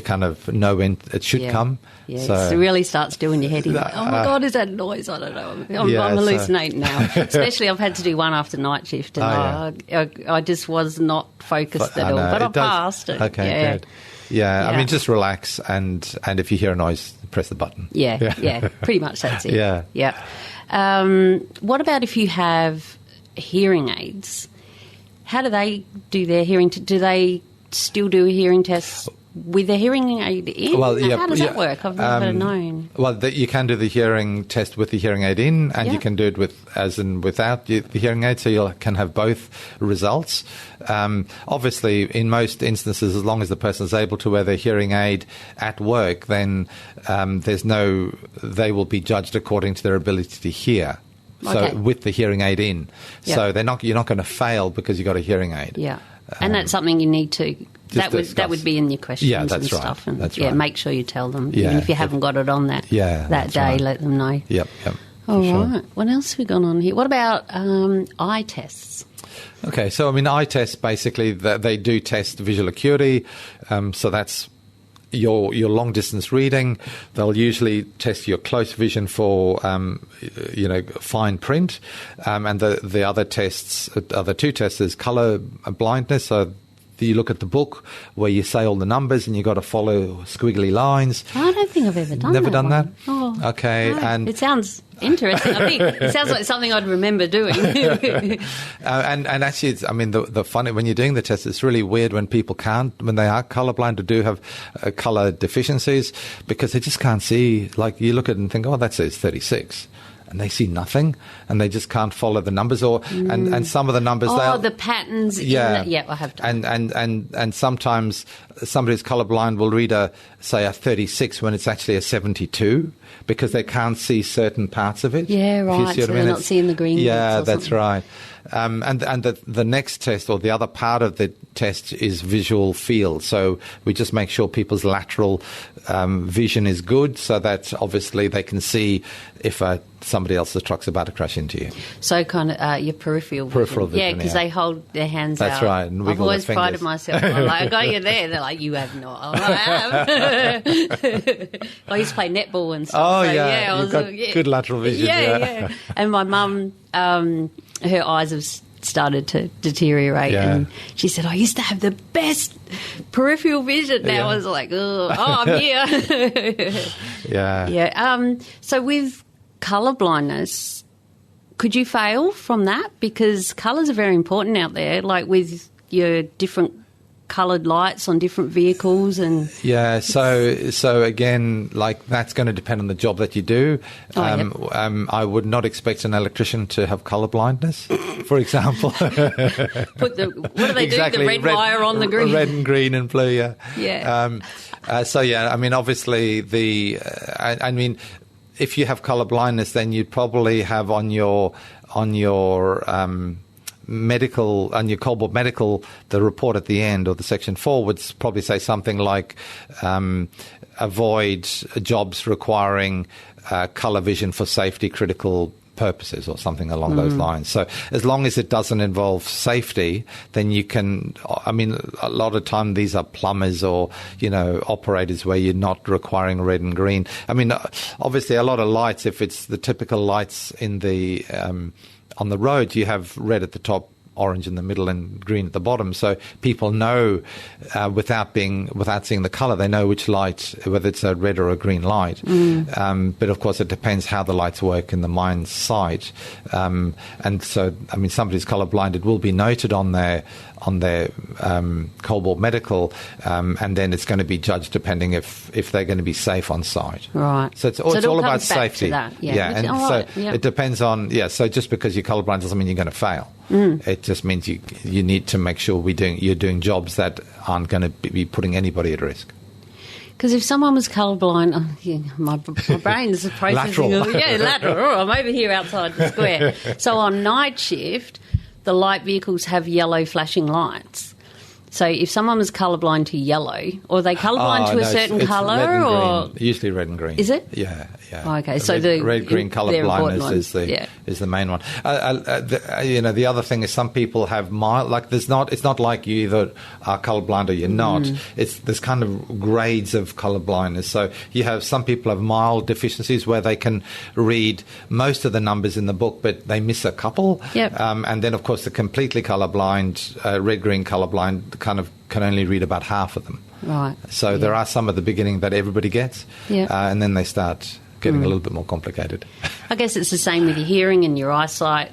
kind of know when it should come. Yeah, so it really starts doing your head in. Like, oh my God, is that noise? I don't know. I'm hallucinating now. Especially I've had to do one after night shift, and I just was not focused at all. But I passed it. Okay, good. Yeah, I mean, just relax, and if you hear a noise, press the button. Yeah, pretty much that's it. Yeah. What about if you have hearing aids? How do they do their hearing? Do they still do a hearing test with a hearing aid in? Well, how does that work? I've never known. Well, you can do the hearing test with the hearing aid in, and you can do it without the hearing aid, so you can have both results. Obviously, in most instances, as long as the person is able to wear their hearing aid at work, then they will be judged according to their ability to hear. So with the hearing aid in, so you're not going to fail because you got a hearing aid. Yeah, and that's something you need to. That would be in your questions and stuff. And that's right. Make sure you tell them. Even if you haven't got it on that day, let them know. Yep. All right. What else have we got on here? What about eye tests? Okay, so I mean, eye tests basically they do test visual acuity. So that's your long distance reading. They'll usually test your close vision for fine print, and the other two tests is color blindness. So you look at the book where you say all the numbers and you've got to follow squiggly lines. I don't think I've ever done Never done that? Oh, okay. No. And it sounds interesting. I think it sounds like something I'd remember doing. and actually, the funny, when you're doing the test, it's really weird when people when they are colorblind or do have color deficiencies, because they just can't see. Like, you look at it and think, oh, that says 36. And they see nothing, and they just can't follow the numbers, and some of the numbers. The patterns. I have done. And sometimes somebody who's colourblind will read a 36 when it's actually a 72, because they can't see certain parts of it. Yeah, right. So they're not seeing the green. Yeah, that's right. And the next test, or the other part of the test, is visual field. So we just make sure people's lateral vision is good, so that obviously they can see if somebody else's truck's about to crash into you. So kind of your peripheral vision. Yeah, because they hold their hands out. That's right. And I've always prided myself on, like, I got you there. They're like, you have not. Oh, I have. I used to play netball and stuff. Oh, so, yeah. You've got good lateral vision. Yeah. And my mum, her eyes have started to deteriorate, and she said, I used to have the best peripheral vision. Now I was like, I'm here. Yeah. So with colour blindness, could you fail from that? Because colours are very important out there, like with your different coloured lights on different vehicles and... Yeah, so again, like that's going to depend on the job that you do. I would not expect an electrician to have colour blindness, for example. What do they do? The red wire on the green? Red and green and blue, yeah. Yeah. I mean, obviously if you have colour blindness, then you'd probably have on your medical, on your Coldboard medical, the report at the end or the section 4 would probably say something like avoid jobs requiring colour vision for safety critical purposes or something along those lines. So as long as it doesn't involve safety, then you can, I mean, a lot of time these are plumbers or, operators where you're not requiring red and green. I mean, obviously a lot of lights, if it's the typical lights in the on the road, you have red at the top, orange in the middle and green at the bottom. So people know without seeing the colour, they know which light, whether it's a red or a green light. But of course, it depends how the lights work in the mine's site. And so, I mean, somebody who's colour blind, it will be noted on their Coldboard medical, and then it's going to be judged depending if they're going to be safe on site. Right. So it's all about safety. Yeah. It depends on, so just because you're colourblind doesn't mean you're going to fail. It just means you need to make sure you're doing jobs that aren't going to be putting anybody at risk. Because if someone was colourblind, my brain is processing. Lateral. I'm over here outside the square. So on night shift, the light vehicles have yellow flashing lights. So if someone was colourblind to yellow, or are they colourblind to a certain colour, or usually red and green? Is it? Yeah. Oh, okay, so the red green colour blindness is the main one. The other thing is some people have mild. Like it's not like you either are colourblind or you're not. There's kind of grades of colour blindness. So you have some people have mild deficiencies where they can read most of the numbers in the book, but they miss a couple. Yep. And then of course the completely colourblind, red green colourblind, kind of can only read about half of them. Right. So there are some at the beginning that everybody gets, and then they start getting a little bit more complicated. I guess it's the same with your hearing and your eyesight.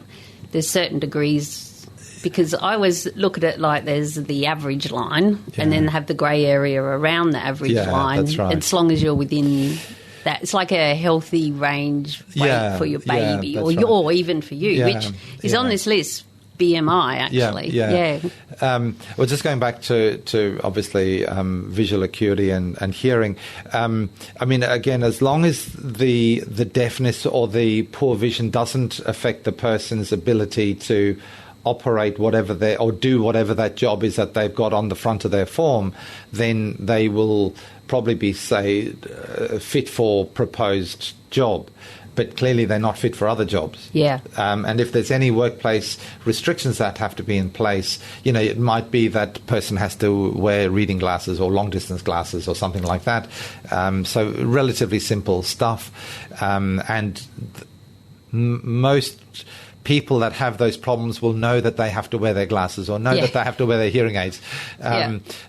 There's certain degrees, because I always look at it like there's the average line and then have the grey area around the average line. That's right. As long as you're within that. It's like a healthy range weight for your baby or even for you, which is on this list. BMI, actually. Well, just going back to obviously visual acuity and hearing, I mean, again, as long as the deafness or the poor vision doesn't affect the person's ability to operate do whatever that job is that they've got on the front of their form, then they will probably be, say, fit for proposed job. But clearly they're not fit for other jobs. Yeah. And if there's any workplace restrictions that have to be in place, it might be that person has to wear reading glasses or long-distance glasses or something like that. So relatively simple stuff. And most people that have those problems will know that they have to wear their glasses or know that they have to wear their hearing aids.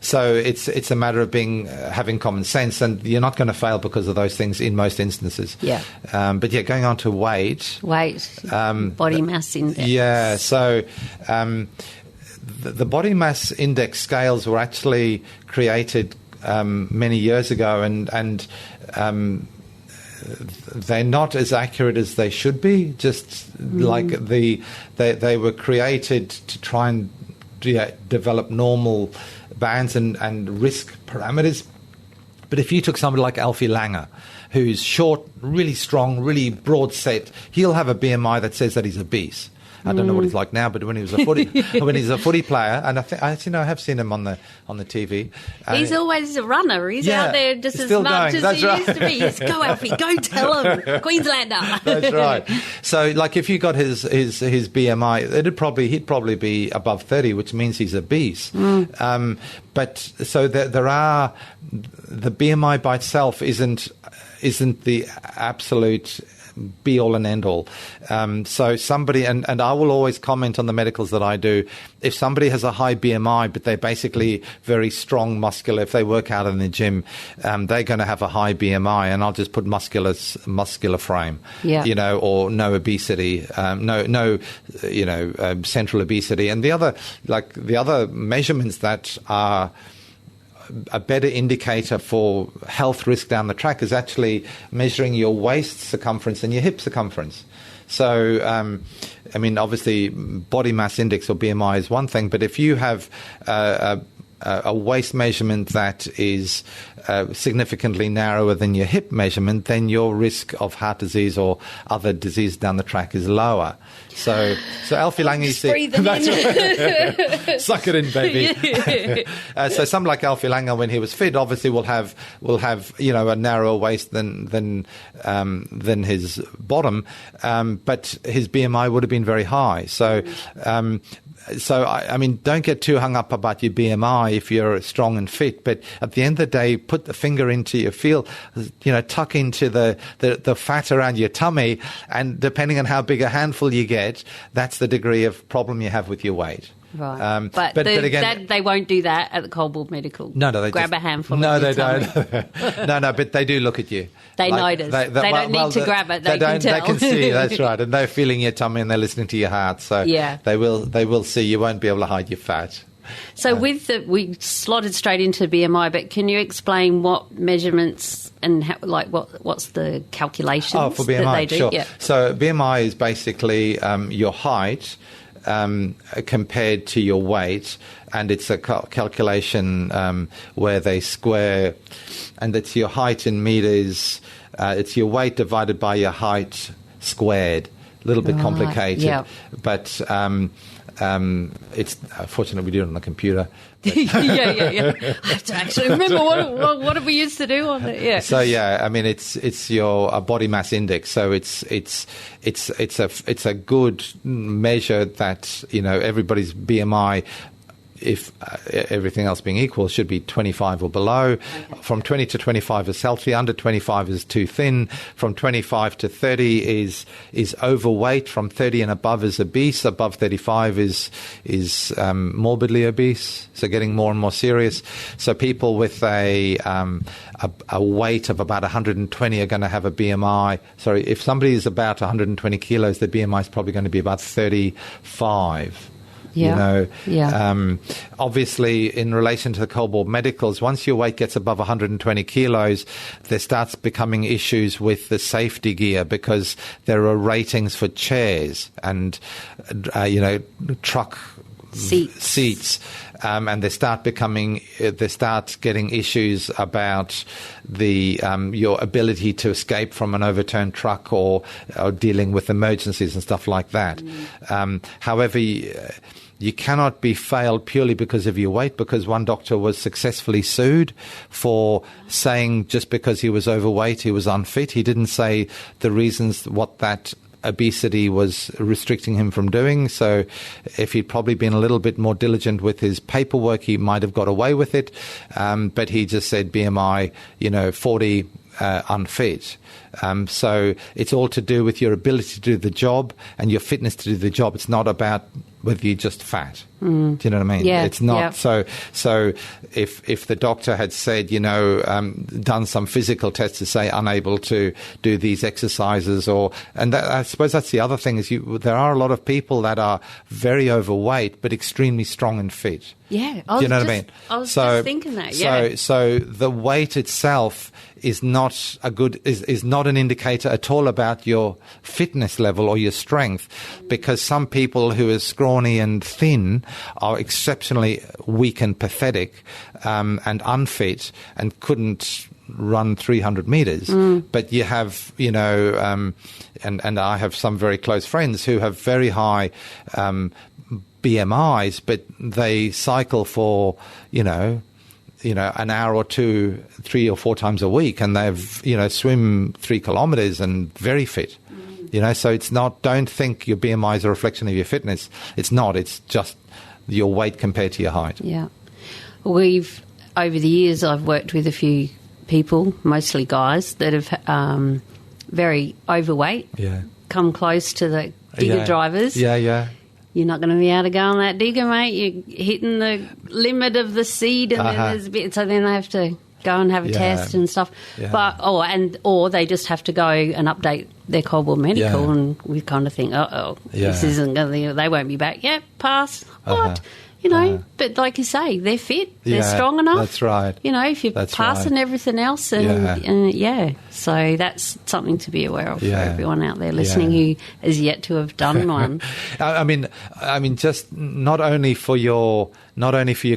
So it's a matter of having common sense, and you're not going to fail because of those things in most instances. But going on to weight, body mass index. Yeah, so the body mass index scales were actually created many years ago, and they're not as accurate as they should be. Like they were created to try and develop normal bands and risk parameters. But if you took somebody like Alfie Langer, who's short, really strong, really broad set, he'll have a BMI that says that he's obese. I don't know what he's like now, but when he was a footy player, and I have seen him on the TV. He's always a runner. He's out there just as much as he used to be. Yes, go Alfie, go tell him, Queenslander. That's right. So, like, if you got his BMI, he'd probably be above 30, which means he's obese. But so there are the BMI by itself isn't the absolute be all and end all. So somebody, and I will always comment on the medicals that I do, if somebody has a high BMI, but they're basically very strong muscular, if they work out in the gym, they're going to have a high BMI, and I'll just put muscular frame, or no obesity, central obesity. And the other measurements that are a better indicator for health risk down the track is actually measuring your waist circumference and your hip circumference. So, obviously, body mass index or BMI is one thing, but if you have a waist measurement that is significantly narrower than your hip measurement, then your risk of heart disease or other disease down the track is lower. So Alfie Lange said, suck it in, baby. So some like Alfie Lange, when he was fit, obviously will have a narrower waist than his bottom, but his BMI would have been very high. So don't get too hung up about your BMI if you're strong and fit. But at the end of the day, put the finger into your tuck into the fat around your tummy, and depending on how big a handful you get, that's the degree of problem you have with your weight. Right. But again, they won't do that at the Coldwell Medical. No, they grab a handful. No, they tummy. don't. No, but they do look at you. They notice. They don't need to grab it. They can tell. They can see. That's right, and they're feeling your tummy and they're listening to your heart. So they will see. You won't be able to hide your fat. So we slotted straight into BMI, but can you explain what measurements and what's the calculations for BMI, that they do? Sure. Yeah. So BMI is basically your height compared to your weight, and it's a calculation where they square, and it's your height in meters. It's your weight divided by your height squared. A little bit complicated, but it's fortunate we do it on the computer. Yeah. I have to actually remember what did we used to do on it. Yeah. So it's your body mass index. So it's a good measure that everybody's BMI, if everything else being equal, should be 25 or below. Okay. From 20 to 25 is healthy. Under 25 is too thin. From 25 to 30 is overweight. From 30 and above is obese. Above 35 is morbidly obese. So getting more and more serious. So people with a weight of about 120 are going to have a BMI. Sorry, if somebody is about 120 kilos, their BMI is probably going to be about 35. Obviously, in relation to the Coldwell Medicals, once your weight gets above 120 kilos, there starts becoming issues with the safety gear, because there are ratings for chairs and, truck seats. And they start getting issues about your ability to escape from an overturned truck or dealing with emergencies and stuff like that. However, you cannot be failed purely because of your weight, because one doctor was successfully sued for saying just because he was overweight he was unfit. He didn't say the reasons what that obesity was restricting him from doing. So if he'd probably been a little bit more diligent with his paperwork, he might have got away with it. But he just said BMI, 40, unfit. So it's all to do with your ability to do the job and your fitness to do the job. It's not about whether you're just fat. Do you know what I mean? Yeah. It's not. Yeah. So if the doctor had said, done some physical tests to say unable to do these exercises, I suppose that's the other thing is there are a lot of people that are very overweight but extremely strong and fit. Yeah. Do you know what I mean? I was just thinking that. Yeah. So the weight itself is not is not an indicator at all about your fitness level or your strength, because some people who are scrawny and thin are exceptionally weak and pathetic and unfit and couldn't run 300 meters. But you have, and I have some very close friends who have very high BMIs, but they cycle for, an hour or two, 3 or 4 times a week, and they've, swim 3 kilometers and very fit. So it's not, don't think your BMI is a reflection of your fitness. It's not. It's just your weight compared to your height. Yeah. Over the years, I've worked with a few people, mostly guys, that have very overweight, Yeah. come close to the digger drivers. Yeah. You're not going to be able to go on that digger, mate. You're hitting the limit of the seed, and then there's a bit. So then they have to go and have a test and stuff. Yeah. But or they just have to go and update their cobbled medical, and we kind of think, this isn't going to. They won't be back. Yeah, pass. What? You know, but like you say, they're fit, they're strong enough. That's right. You know, if you're passing everything else, and so that's something to be aware of for everyone out there listening who has yet to have done one. I mean, just not only for your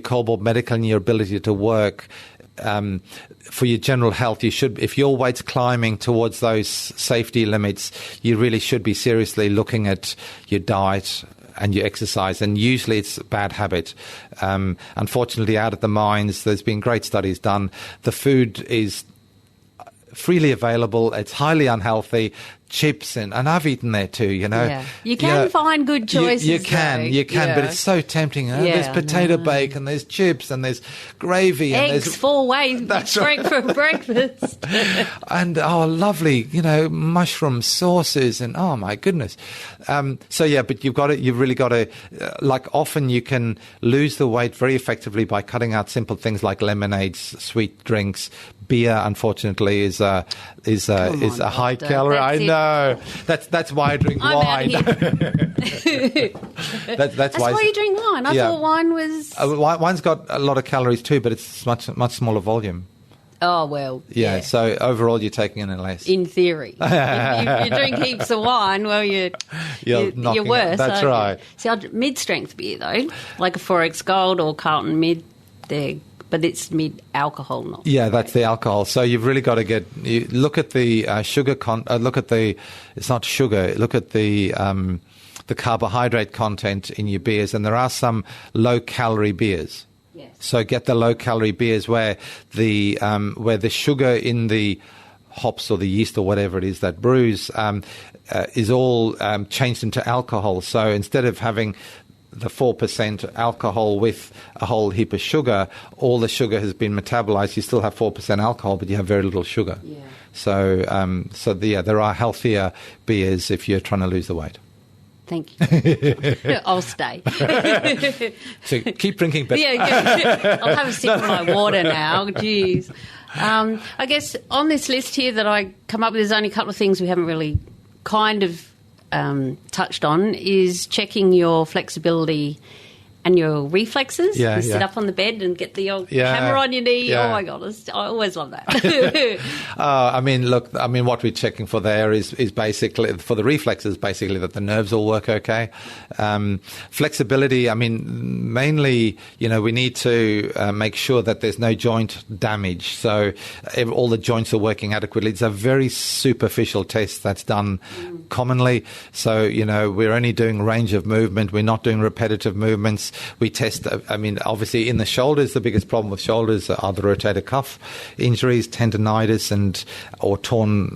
cobalt medical and your ability to work. For your general health, you should, if your weight's climbing towards those safety limits, you really should be seriously looking at your diet and your exercise, and usually it's a bad habit. Unfortunately, out at the mines, there's been great studies done. The food is freely available. It's highly unhealthy. Chips and I've eaten there too, you know. Yeah. You can find good choices. You can, but it's so tempting. There's potato bake, and there's chips, and there's gravy, and eggs there's 4 ways for breakfast. And lovely, mushroom sauces, and oh my goodness. But you've really got to, often you can lose the weight very effectively by cutting out simple things like lemonades, sweet drinks. Beer, unfortunately, is a high calorie. I know. That's why I drink wine. That's why you drink wine. I thought wine was. Wine's got a lot of calories too, but it's much smaller volume. Oh, well. Yeah, so overall you're taking in less. In theory. If you drink heaps of wine, well, you're worse. That's right. See, mid-strength beer, though, like a 4X Gold or Carlton Mid, but it's mid-alcohol, not. Yeah, that's the alcohol. So you've really got to look at the sugar it's not sugar, look at the carbohydrate content in your beers, and there are some low-calorie beers. Yes. So get the low-calorie beers where the sugar in the hops or the yeast or whatever it is that brews is all changed into alcohol. So instead of having the 4% alcohol with a whole heap of sugar, all the sugar has been metabolized. You still have 4% alcohol, but you have very little sugar. Yeah. So there are healthier beers if you're trying to lose the weight. Thank you. I'll stay. So keep drinking. But I'll have a sip of my water now. Jeez. I guess on this list here that I come up with, there's only a couple of things we haven't really kind of touched on, is checking your flexibility and your reflexes. Yeah, you sit up on the bed and get the old hammer on your knee. Yeah. Oh my God, I always love that. What we're checking for there is basically, for the reflexes, basically that the nerves all work okay. Flexibility, mainly, we need to make sure that there's no joint damage. So all the joints are working adequately. It's a very superficial test that's done commonly. So, we're only doing range of movement. We're not doing repetitive movements. We test, obviously in the shoulders, the biggest problem with shoulders are the rotator cuff injuries, tendinitis or torn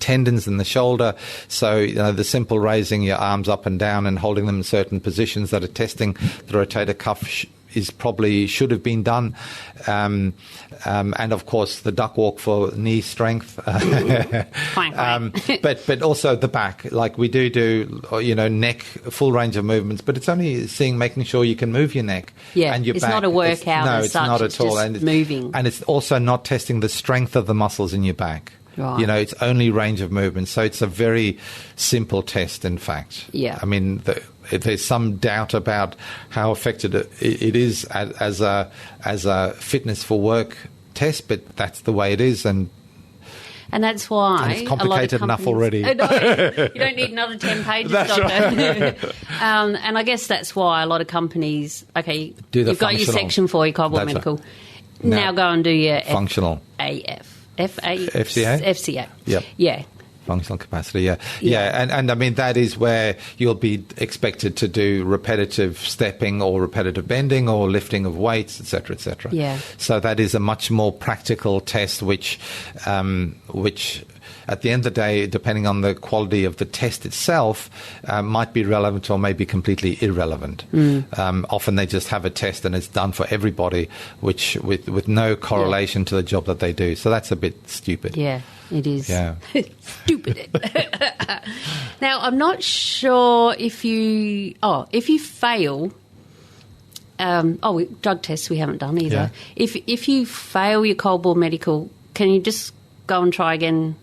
tendons in the shoulder. So the simple raising your arms up and down and holding them in certain positions that are testing the rotator cuff should have been done. And of course the duck walk for knee strength. Fine. But also the back, like we do neck, full range of movements, but it's only making sure you can move your neck and your back. It's not a workout it's not at all. Just moving. And it's also not testing the strength of the muscles in your back. Right. It's only range of movement. So it's a very simple test, in fact. Yeah. There's some doubt about how effective it is as a fitness for work test, but that's the way it is, and that's why and it's complicated enough already. You don't need another 10 pages, Doctor. Right. And I guess that's why a lot of companies, you've got your Section 4, your cobalt medical. Right. Now go and do your functional FCA. FCA. Yep. Yeah. Functional capacity, and that is where you'll be expected to do repetitive stepping or repetitive bending or lifting of weights, etc., etc. Yeah. So that is a much more practical test, which at the end of the day, depending on the quality of the test itself, might be relevant or may be completely irrelevant. Often they just have a test and it's done for everybody, which with no correlation to the job that they do. So that's a bit stupid. Yeah, it is. Yeah. Stupid. Now, I'm not sure if you fail. Drug tests we haven't done either. Yeah. If you fail your cold bore medical, can you just go and try again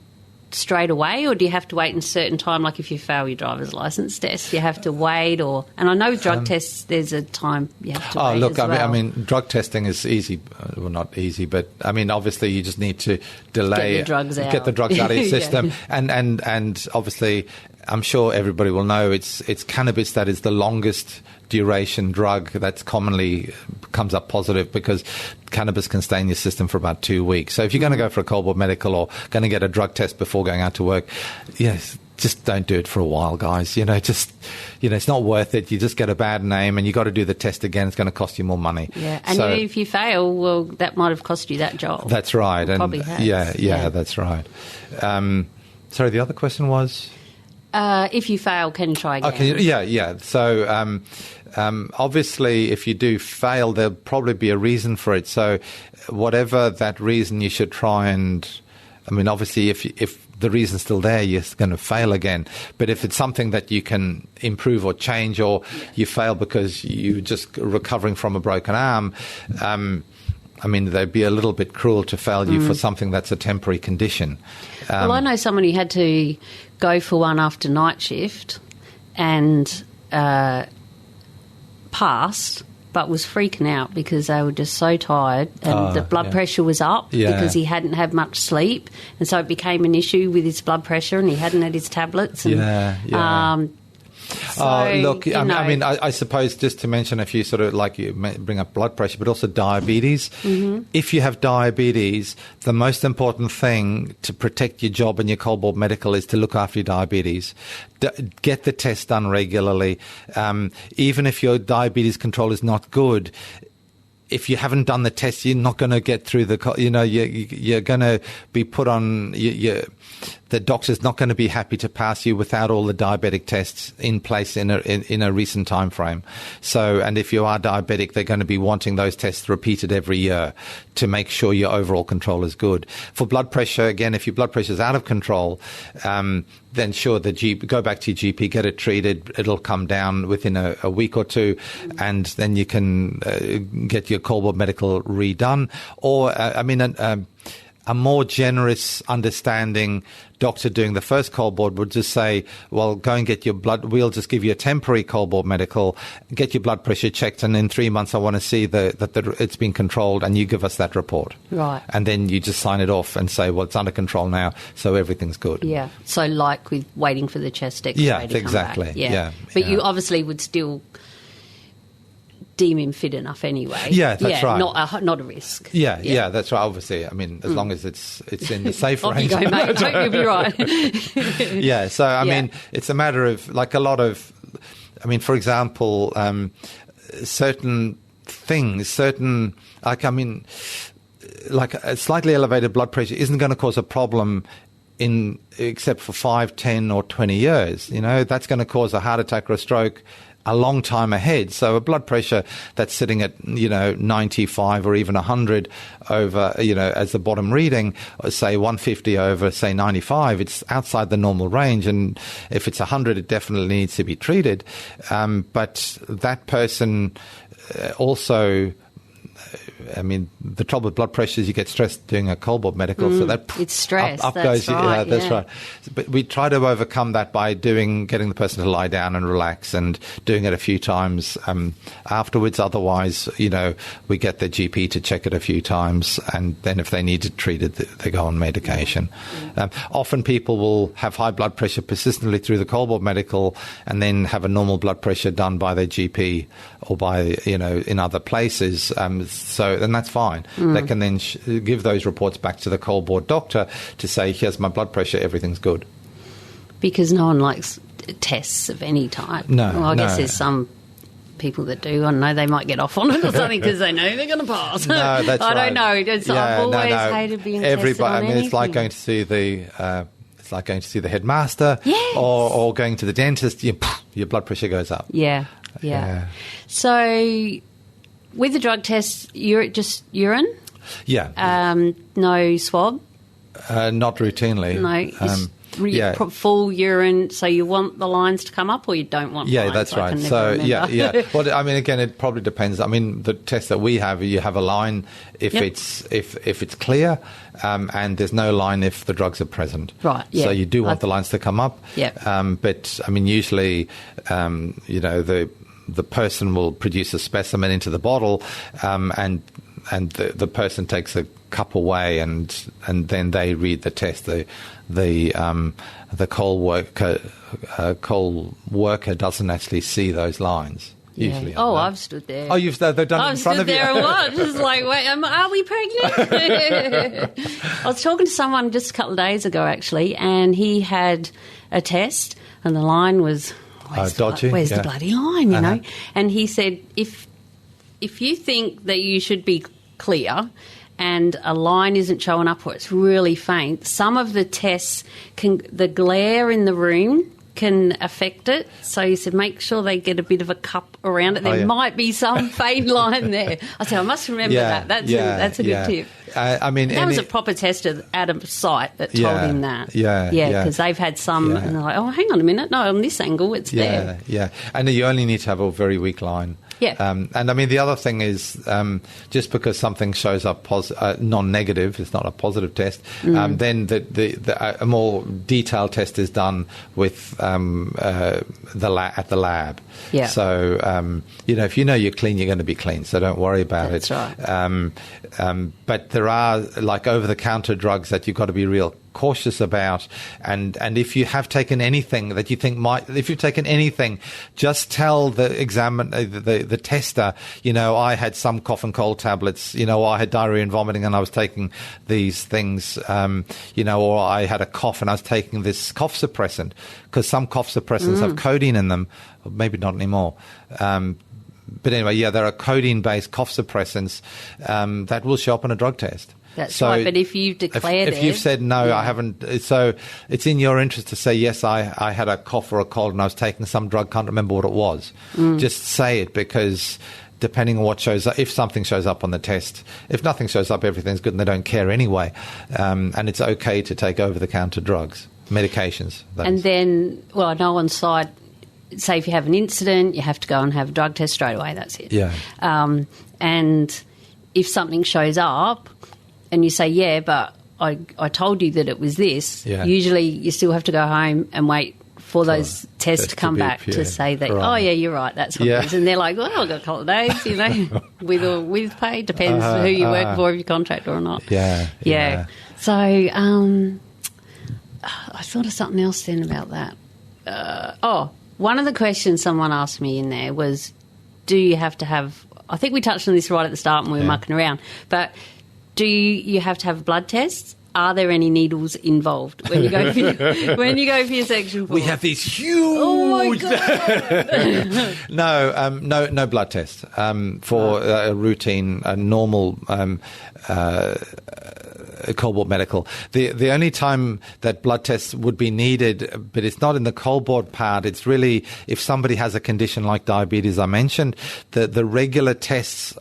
straight away, or do you have to wait in a certain time? Like if you fail your driver's license test, you have to wait, and I know with drug tests there's a time you have to wait. Look, as well. I mean, drug testing is easy. Well, not easy, but I mean, obviously, you just need to delay, get the drugs out of your Yeah. system, and obviously, I'm sure everybody will know it's cannabis that is the longest duration drug that's commonly comes up positive, because cannabis can stay in your system for about 2 weeks. So if you're going to go for a cold bore medical or going to get a drug test before going out to work, yes, just don't do it for a while, guys. It's not worth it. You just get a bad name and you got to do the test again. It's going to cost you more money. Yeah, and if you fail, well, that might have cost you that job. That's right. It probably has. Yeah, that's right. Sorry, the other question was? If you fail, can you try again? Okay, yeah. So obviously, if you do fail, there'll probably be a reason for it. So whatever that reason, you should try and, I mean, obviously, if the reason's still there, you're going to fail again. But if it's something that you can improve or change, or you fail because you're just recovering from a broken arm, I mean, they'd be a little bit cruel to fail you for something that's a temporary condition. Well, I know someone who had to go for one after night shift and passed, but was freaking out because they were just so tired, and the blood pressure was up because he hadn't had much sleep, and so it became an issue with his blood pressure, and he hadn't had his tablets. And, look, I mean, I suppose just to mention a few sort of, like you bring up blood pressure, but also diabetes. Mm-hmm. If you have diabetes, the most important thing to protect your job and your cold bore medical is to look after your diabetes. Get the test done regularly. Even if your diabetes control is not good, if you haven't done the test, you're not going to get through you're going to be put on, the doctor's not going to be happy to pass you without all the diabetic tests in place in a recent time frame. So, and if you are diabetic, they're going to be wanting those tests repeated every year to make sure your overall control is good. For blood pressure, again, if your blood pressure is out of control, then sure, go back to your GP, get it treated. It'll come down within a week or two, and then you can get your cold bore medical redone. Or, a more generous, understanding doctor doing the first cold bore would just say, well, go and get your blood. We'll just give you a temporary cold bore medical, get your blood pressure checked, and in 3 months I want to see that it's been controlled, and you give us that report. Right. And then you just sign it off and say, well, it's under control now, so everything's good. Yeah. So like with waiting for the chest X-ray to come exactly. back. Yeah. But you obviously would still deem him fit enough anyway. Yeah, that's right. Not a risk. Yeah, that's right. Obviously, I mean, as long as it's in the safe range. Off you go, mate. You'll be right. Yeah, so I mean, it's a matter of, like, a lot of, I mean, for example, certain things, like a slightly elevated blood pressure isn't going to cause a problem except for 5, 10 or 20 years. That's going to cause a heart attack or a stroke a long time ahead. So a blood pressure that's sitting at 95 or even 100 over as the bottom reading, say 150 over say 95, it's outside the normal range, and if it's 100 it definitely needs to be treated, but that person also, I mean, the trouble with blood pressure is you get stressed doing a cold bore medical, so that it's stress. Up that's goes. Right, that's right. But we try to overcome that by getting the person to lie down and relax, and doing it a few times afterwards. Otherwise, we get the GP to check it a few times, and then if they need to treat it, they go on medication. Often people will have high blood pressure persistently through the cold bore medical, and then have a normal blood pressure done by their GP or by in other places. Then that's fine. They can then give those reports back to the cold bore doctor to say, here's my blood pressure, everything's good. Because no one likes tests of any type. No. Well, I guess there's some people that do. I don't know, they might get off on it or something because they know they're going to pass. No, that's right. I don't know. I've always hated being tested on anything. It's like going to see the like going to see the headmaster, Yes. or going to the dentist. Your blood pressure goes up. Yeah. So with the drug test, you're just urine? Yeah. No swab? Not routinely. No, just full urine. So you want the lines to come up, or you don't want? Yeah, lines? that's I right. can never So remember. Well, I mean, again, it probably depends. I mean, the test that we have, you have a line if it's clear, and there's no line if the drugs are present. Right. Yeah. So you do want the lines to come up. Yeah. But I mean, usually, the person will produce a specimen into the bottle, and the person takes a cup away, and then they read the test. The coal worker doesn't actually see those lines. Usually. Yeah. Oh, I've stood there. Oh, they've done it in front of you. I've stood there and watched. It's like, wait, are we pregnant? I was talking to someone just a couple of days ago, actually, and he had a test, and the line was dodgy. Where's the bloody line? You Uh-huh. know? And he said, if you think that you should be clear, and a line isn't showing up or it's really faint, some of the tests the glare in the room can affect it. So he said, make sure they get a bit of a cup around it. There might be some faint line there. I said, I must remember that. That's a good tip. I mean, that was a proper tester at a site that told him that. Yeah, because they've had some, and they're like, oh, hang on a minute, no, on this angle, it's there. Yeah, and you only need to have a very weak line. Yeah. And I mean, the other thing is, just because something shows up non-negative, it's not a positive test, then a more detailed test is done with at the lab. Yeah. So, if you know you're clean, you're going to be clean, so don't worry about it. That's right. But there are, like, over-the-counter drugs that you've got to be real cautious about, and if you have taken anything that you think if you've taken anything, just tell the the tester, I had some cough and cold tablets, I had diarrhea and vomiting and I was taking these things, or I had a cough and I was taking this cough suppressant, because some cough suppressants have codeine in them, maybe not anymore. But anyway, there are codeine-based cough suppressants that will show up on a drug test. That's right, but if you've declared if you've said, no, I haven't, so it's in your interest to say, yes, I had a cough or a cold and I was taking some drug, can't remember what it was. Just say it, because depending on what shows up, if something shows up on the test, if nothing shows up, everything's good and they don't care anyway. And it's okay to take over-the-counter drugs, medications. And then, I know on site, say if you have an incident, you have to go and have a drug test straight away, that's it. Yeah. And if something shows up, and you say, but I told you that it was this, usually you still have to go home and wait for those tests to come back to say that, you're right, that's what it is. And they're like, well, I've got a couple of days, with or with pay, depends who you work for, if you're contractor or not. Yeah. So I thought of something else then about that. One of the questions someone asked me in there was, do you have to have, I think we touched on this right at the start when we were mucking around, but do you have to have blood tests? Are there any needles involved when you go for your section 4? We have these huge. Oh my God! No blood tests for a routine, a normal Cobalt Medical. The only time that blood tests would be needed, but it's not in the Cobalt part, it's really if somebody has a condition like diabetes I mentioned, the regular tests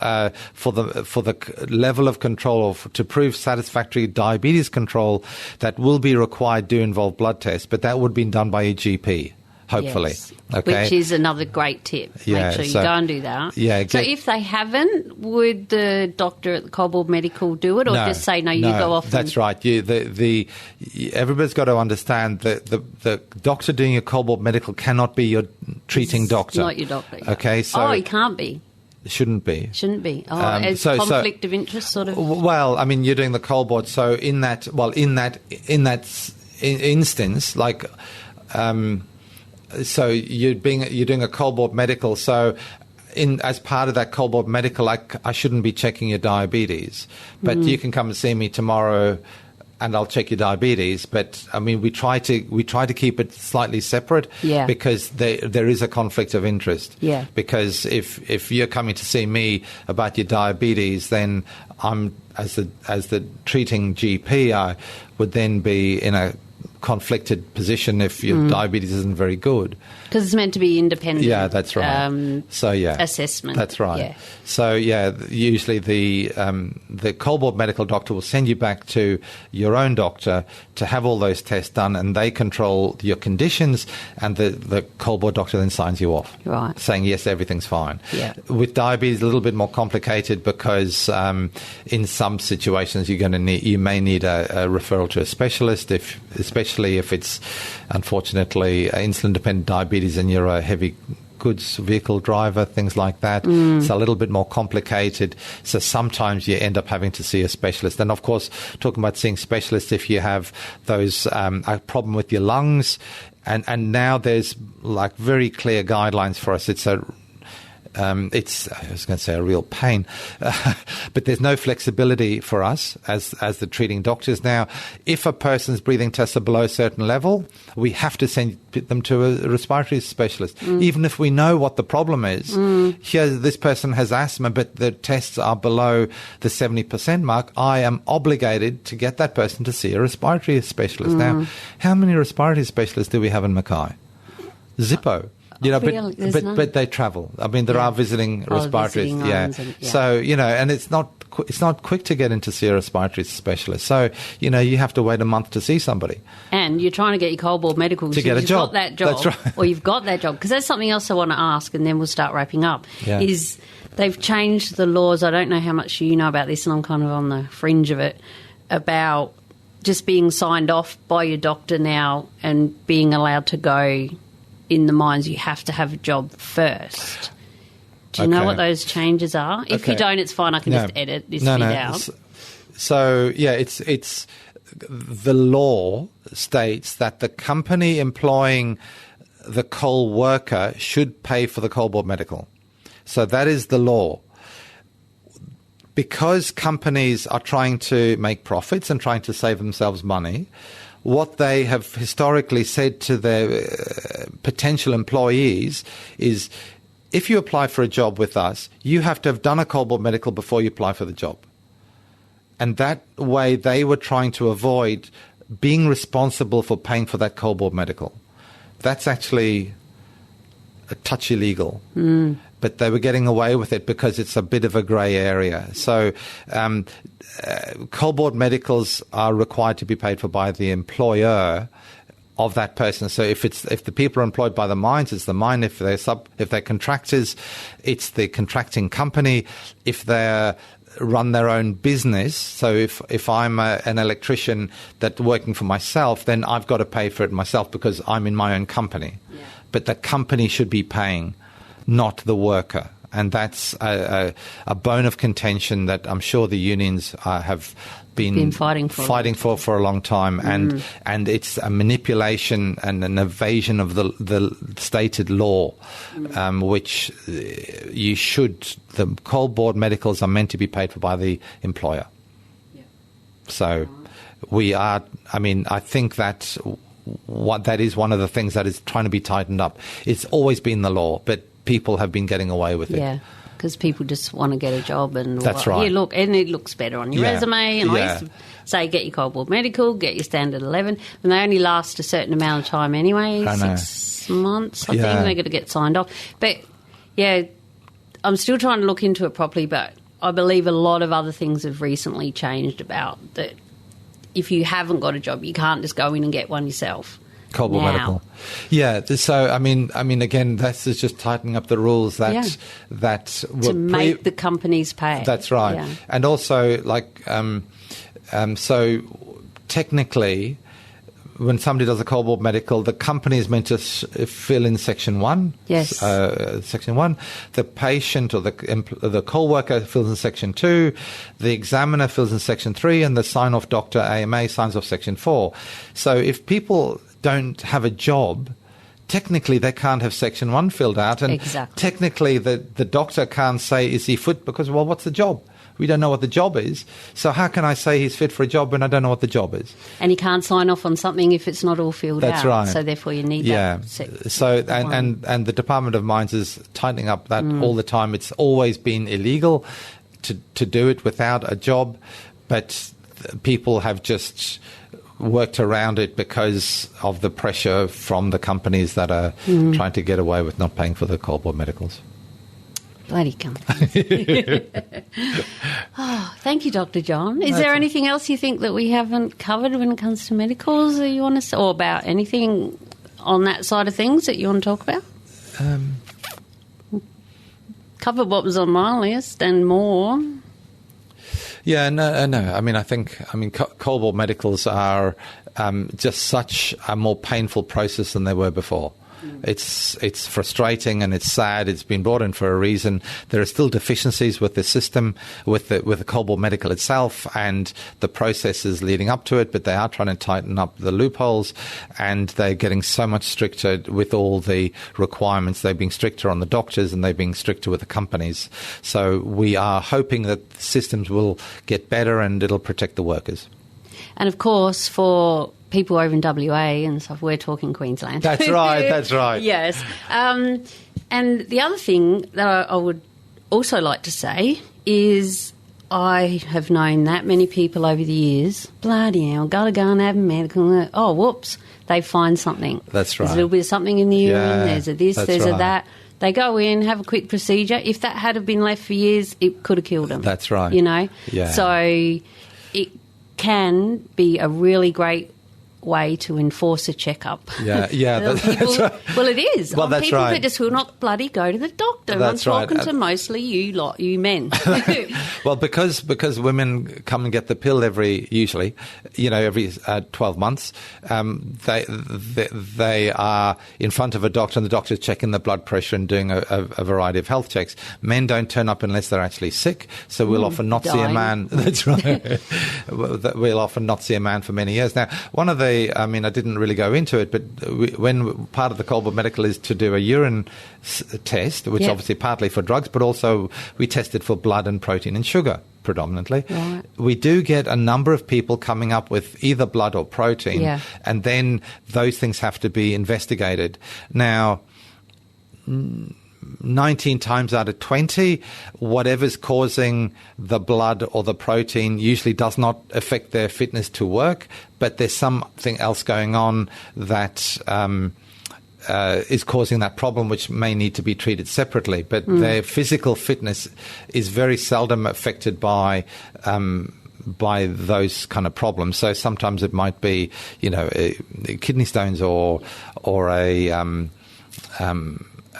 for the level of control to prove satisfactory diabetes control that will be required do involve blood tests, but that would be done by a GP. Hopefully. Yes. Okay. Which is another great tip. Yeah, Make sure you go and do that. Yeah, so if they haven't, would the doctor at the Cobalt Medical do it, or just say, no, you go off? That's right. Everybody's got to understand that the doctor doing your Cobalt Medical cannot be your treating doctor. Not your doctor. Yeah. Okay, so... he can't be. Shouldn't be. As conflict of interest, sort of. Well, I mean, you're doing the Cobalt, so in that instance, like, so you're doing a Cobalt Medical, so as part of that Cobalt Medical, I shouldn't be checking your diabetes, but you can come and see me tomorrow, and I'll check your diabetes. But I mean, we try to keep it slightly separate, because there is a conflict of interest. Yeah. Because if you're coming to see me about your diabetes, then I'm as the treating GP, I would then be in a conflicted position if your diabetes isn't very good. Because it's meant to be independent. Yeah, that's right. Assessment. That's right. Yeah. So usually the cold board medical doctor will send you back to your own doctor to have all those tests done, and they control your conditions, and the cold board doctor then signs you off, right, saying yes, everything's fine. Yeah. With diabetes, a little bit more complicated because in some situations you may need a referral to a specialist, especially if it's unfortunately insulin-dependent diabetes and you're a heavy goods vehicle driver, things like that. It's a little bit more complicated. So sometimes you end up having to see a specialist. And of course, talking about seeing specialists, if you have those a problem with your lungs, and now there's like very clear guidelines for us. I was going to say a real pain, but there's no flexibility for us as the treating doctors now. If a person's breathing tests are below a certain level, we have to send them to a respiratory specialist, even if we know what the problem is. Here, this person has asthma, but the tests are below the 70% mark. I am obligated to get that person to see a respiratory specialist. Now, how many respiratory specialists do we have in Mackay? Zippo. But they travel. I mean, there are visiting respiratories. So, and it's not quick to get in to see a respiratory specialist. So, you have to wait a month to see somebody. And you're trying to get your cold board medical to get a job. Got that job. That's right. Or you've got that job. Because that's something else I want to ask, and then we'll start wrapping up, is they've changed the laws. I don't know how much you know about this, and I'm kind of on the fringe of it, about just being signed off by your doctor now and being allowed to go in the mines. You have to have a job first. Do you know what those changes are? If you don't, it's fine. I can just edit this bit out. So, it's the law states that the company employing the coal worker should pay for the coal board medical. So that is the law. Because companies are trying to make profits and trying to save themselves money, what they have historically said to their potential employees is, if you apply for a job with us, you have to have done a coal board medical before you apply for the job. And that way they were trying to avoid being responsible for paying for that coal board medical. That's actually a touch illegal. But they were getting away with it because it's a bit of a grey area. So coal board medicals are required to be paid for by the employer of that person. So if the people are employed by the mines, it's the mine. If they're contractors, it's the contracting company. If they run their own business, so if I'm an electrician that's working for myself, then I've got to pay for it myself because I'm in my own company. But the company should be paying, not the worker. And that's a bone of contention that I'm sure the unions have been fighting for a long time. And it's a manipulation and an evasion of the stated law, which the coal board medicals are meant to be paid for by the employer. So I think that that is one of the things that is trying to be tightened up. It's always been the law, but people have been getting away with it. Yeah, because people just want to get a job. And that's right. Yeah, look, and it looks better on your resume. And I used to say, get your cold board medical, get your standard 11. And they only last a certain amount of time anyway, 6 months, I think. They're going to get signed off. But, I'm still trying to look into it properly, but I believe a lot of other things have recently changed about that. If you haven't got a job, you can't just go in and get one yourself. Cold board medical. Yeah, so I mean, again, that's just tightening up the rules that to make the companies pay. That's right, and also so technically, when somebody does a cold board medical, the company is meant to fill in Section 1. Yes. Section 1. The patient or the coal worker fills in Section 2. The examiner fills in Section 3, and the sign-off doctor, AMA, signs off Section 4. So if people don't have a job, technically they can't have Section 1 filled out. And technically the doctor can't say, is he fit? Because, well, what's the job? We don't know what the job is. So how can I say he's fit for a job when I don't know what the job is? And he can't sign off on something if it's not all filled out. That's right. So therefore you need that. So and the Department of Mines is tightening up that all the time. It's always been illegal to do it without a job, but people have just worked around it because of the pressure from the companies that are trying to get away with not paying for the cold bore medicals. Bloody companies. Oh, thank you, Dr. John. Is there anything else you think that we haven't covered when it comes to medicals that you want to say, or about anything on that side of things that you want to talk about? Covered what was on my list and more. Yeah, no. I think cold bore medicals are just such a more painful process than they were before. It's frustrating and it's sad. It's been brought in for a reason. There are still deficiencies with the system, with the cold bore medical itself and the processes leading up to it, but they are trying to tighten up the loopholes, and they're getting so much stricter with all the requirements. They're being stricter on the doctors and they're being stricter with the companies. So we are hoping that the systems will get better and it'll protect the workers. And of course, for people over in WA and stuff, we're talking Queensland. That's right. Yes. And the other thing that I would also like to say is I have known that many people over the years, bloody hell, got to go and have a medical. Oh, whoops, they find something. That's right. There's a little bit of something in the urine, there's a this, there's right. a that. They go in, have a quick procedure. If that had been left for years, it could have killed them. That's right. You know? Yeah. So it can be a really great way to enforce a checkup. Yeah, that's right. Well, it is. Well, that's people right. that just will not bloody go to the doctor. That's I'm talking right. to mostly you men. Well, because women come and get the pill every 12 months, they are in front of a doctor and the doctor's checking the blood pressure and doing a variety of health checks. Men don't turn up unless they're actually sick, so we'll often not see a man. That's right. We'll often not see a man for many years. Now, one of the I didn't really go into it, but when part of the cold bore medical is to do a urine test, which obviously partly for drugs, but also we tested for blood and protein and sugar predominantly. Right. We do get a number of people coming up with either blood or protein, and then those things have to be investigated. Now, 19 times out of 20, whatever's causing the blood or the protein usually does not affect their fitness to work, but there's something else going on that is causing that problem, which may need to be treated separately. But their physical fitness is very seldom affected by those kind of problems. So sometimes it might be, kidney stones or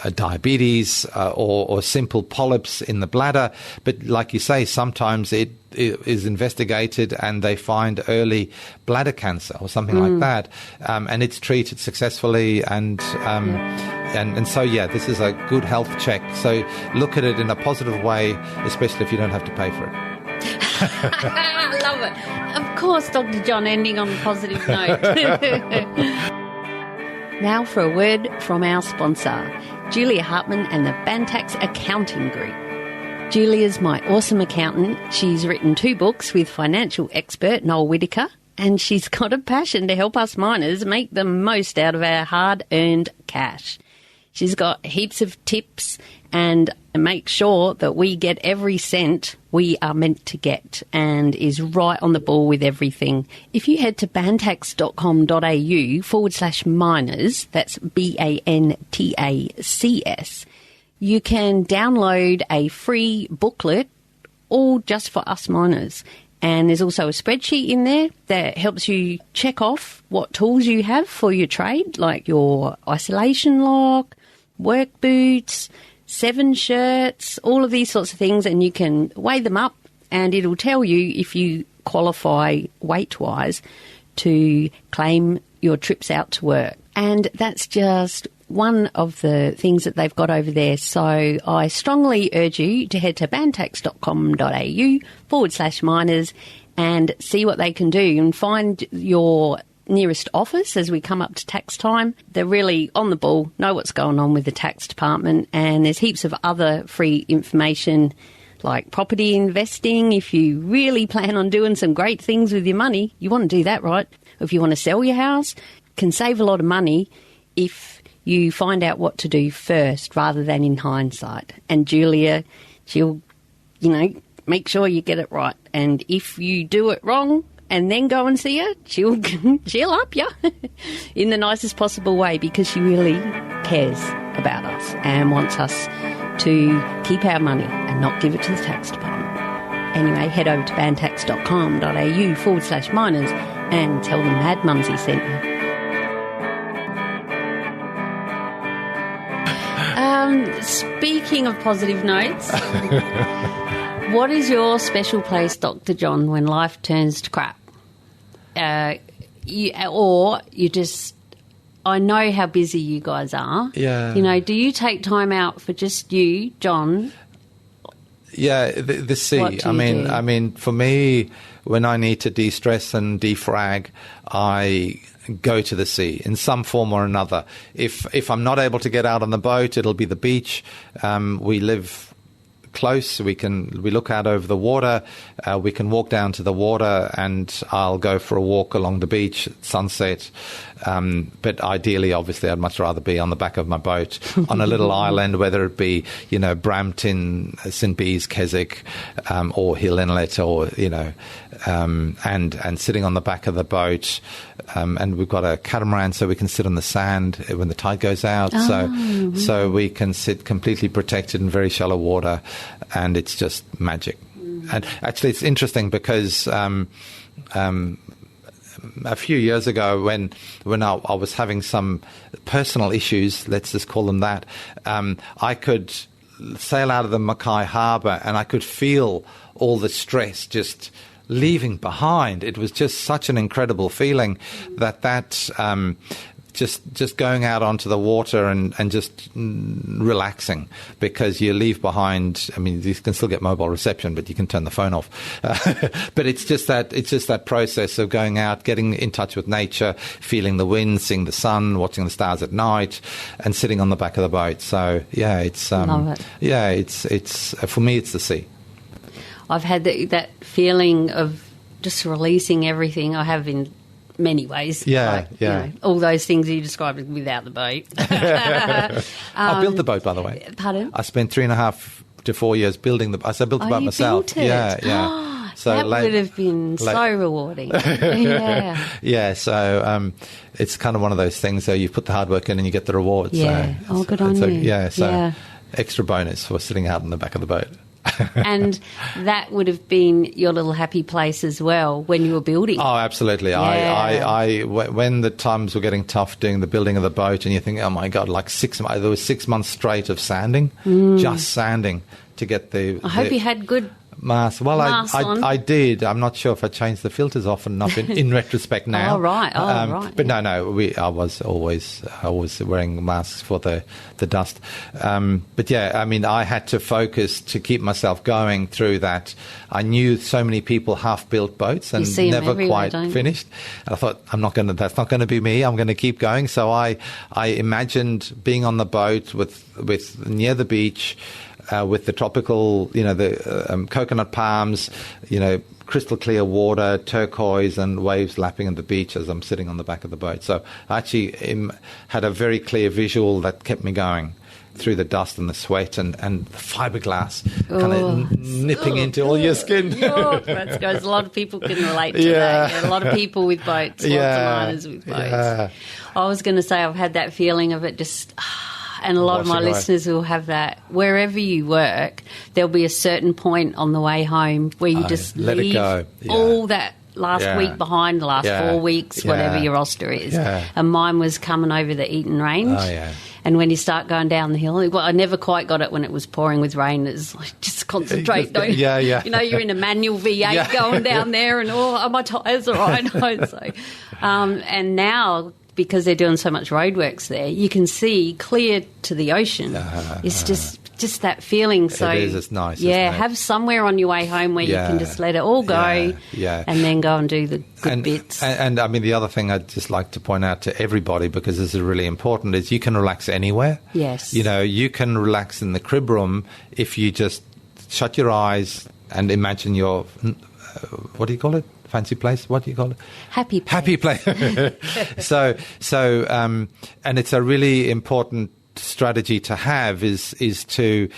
a diabetes or simple polyps in the bladder. But like you say, sometimes it is investigated and they find early bladder cancer or something like that, and it's treated successfully. And so, this is a good health check. So look at it in a positive way, especially if you don't have to pay for it. I love it. Of course, Dr. John, ending on a positive note. Now for a word from our sponsor, Julia Hartman and the Bantax Accounting Group. Julia's my awesome accountant. She's written 2 books with financial expert Noel Whittaker, and she's got a passion to help us miners make the most out of our hard-earned cash. She's got heaps of tips and make sure that we get every cent we are meant to get, and is right on the ball with everything. If you head to bantax.com.au/miners, that's BANTACS, you can download a free booklet all just for us miners. And there's also a spreadsheet in there that helps you check off what tools you have for your trade, like your isolation lock, work boots, 7 shirts, all of these sorts of things, and you can weigh them up and it'll tell you if you qualify weight-wise to claim your trips out to work. And that's just one of the things that they've got over there. So I strongly urge you to head to bantax.com.au/miners and see what they can do and find your nearest office as we come up to tax time. They're really on the ball, know what's going on with the tax department, and there's heaps of other free information like property investing. If you really plan on doing some great things with your money, you want to do that, right? If you want to sell your house, can save a lot of money if you find out what to do first rather than in hindsight. And Julia, she'll, make sure you get it right. And if you do it wrong and then go and see her, she'll up you in the nicest possible way, because she really cares about us and wants us to keep our money and not give it to the tax department. Anyway, head over to bantax.com.au/miners and tell them Mad Mumsy sent you. Speaking of positive notes, what is your special place, Dr. John, when life turns to crap? I know how busy you guys are. Yeah. You know, do you take time out for just you, John? Yeah, the sea. What do you do? I mean, for me, when I need to de-stress and defrag, I go to the sea in some form or another. If I'm not able to get out on the boat, it'll be the beach. We live close. We look out over the water. We can walk down to the water, and I'll go for a walk along the beach at sunset. But ideally, obviously, I'd much rather be on the back of my boat on a little island, whether it be, Brampton, St. Bees, Keswick, or Hill Inlet, or, and sitting on the back of the boat. And we've got a catamaran, so we can sit on the sand when the tide goes out. So we can sit completely protected in very shallow water, and it's just magic. And actually, it's interesting because a few years ago, when I was having some personal issues, let's just call them that, I could sail out of the Mackay harbour and I could feel all the stress just leaving behind. It was just such an incredible feeling that just going out onto the water and just relaxing, because you leave behind. I mean, you can still get mobile reception, but you can turn the phone off. But it's just that process of going out, getting in touch with nature, feeling the wind, seeing the sun, watching the stars at night, and sitting on the back of the boat. So yeah, it's love it. Yeah, it's for me, it's the sea. I've had that feeling of just releasing everything. I have in many ways. Yeah. All those things you described without the boat. I built the boat, by the way. Pardon? I spent 3.5 to 4 years building the boat. I built the boat myself. Built it? Yeah. So that would have been so rewarding. Yeah. Yeah, so it's kind of one of those things where you put the hard work in and you get the rewards. Yeah. Good on you. Yeah, extra bonus for sitting out in the back of the boat. And that would have been your little happy place as well when you were building. Oh, absolutely. Yeah. When the times were getting tough doing the building of the boat, and you think, oh my God, there was 6 months straight of sanding, just sanding to get the... I hope you had good... Mask. Well, on. I did. I'm not sure if I changed the filters often enough in retrospect now. Right. But no. I was always wearing masks for the dust. But yeah, I mean, I had to focus to keep myself going through that. I knew so many people half-built boats and never quite finished. And I thought, that's not going to be me. I'm going to keep going. So I imagined being on the boat with near the beach. With the tropical, the coconut palms, crystal clear water, turquoise, and waves lapping at the beach as I'm sitting on the back of the boat. So I actually had a very clear visual that kept me going through the dust and the sweat and the fiberglass kind of nipping into all your skin. That goes. A lot of people can relate to that. Yeah, a lot of people with boats, lots of miners with boats. Yeah. I was going to say I've had that feeling of it just... And a lot of my listeners will have that. Wherever you work, there'll be a certain point on the way home where you just let leave it go. all that last week behind, the last 4 weeks, whatever your roster is. Yeah. And mine was coming over the Eaton Range. Oh, yeah. And when you start going down the hill, well, I never quite got it when it was pouring with rain. It's like, just concentrate, don't you? Yeah. You're in a manual V8 going down there and, are my tyres all right? So, and now... because they're doing so much roadworks there, you can see clear to the ocean. It's just that feeling. So it is. It's nice. Yeah, have somewhere on your way home where you can just let it all go, and then go and do the good bits. And I mean, the other thing I'd just like to point out to everybody, because this is really important, is you can relax anywhere. Yes. You can relax in the crib room if you just shut your eyes and imagine your what do you call it? Fancy place? What do you call it? Happy place. Happy place. So, and it's a really important strategy to have is to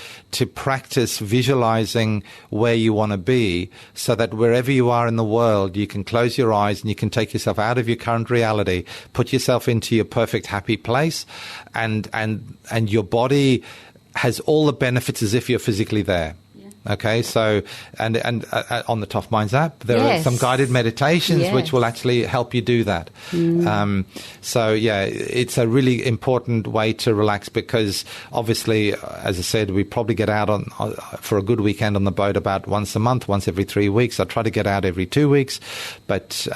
practice visualizing where you want to be, so that wherever you are in the world, you can close your eyes and you can take yourself out of your current reality, put yourself into your perfect happy place, and your body has all the benefits as if you're physically there. Okay, so and on the TUF Minds app, there are some guided meditations which will actually help you do that. So yeah, it's a really important way to relax, because obviously, as I said, we probably get out on for a good weekend on the boat about once a month, once every 3 weeks. I try to get out every 2 weeks, but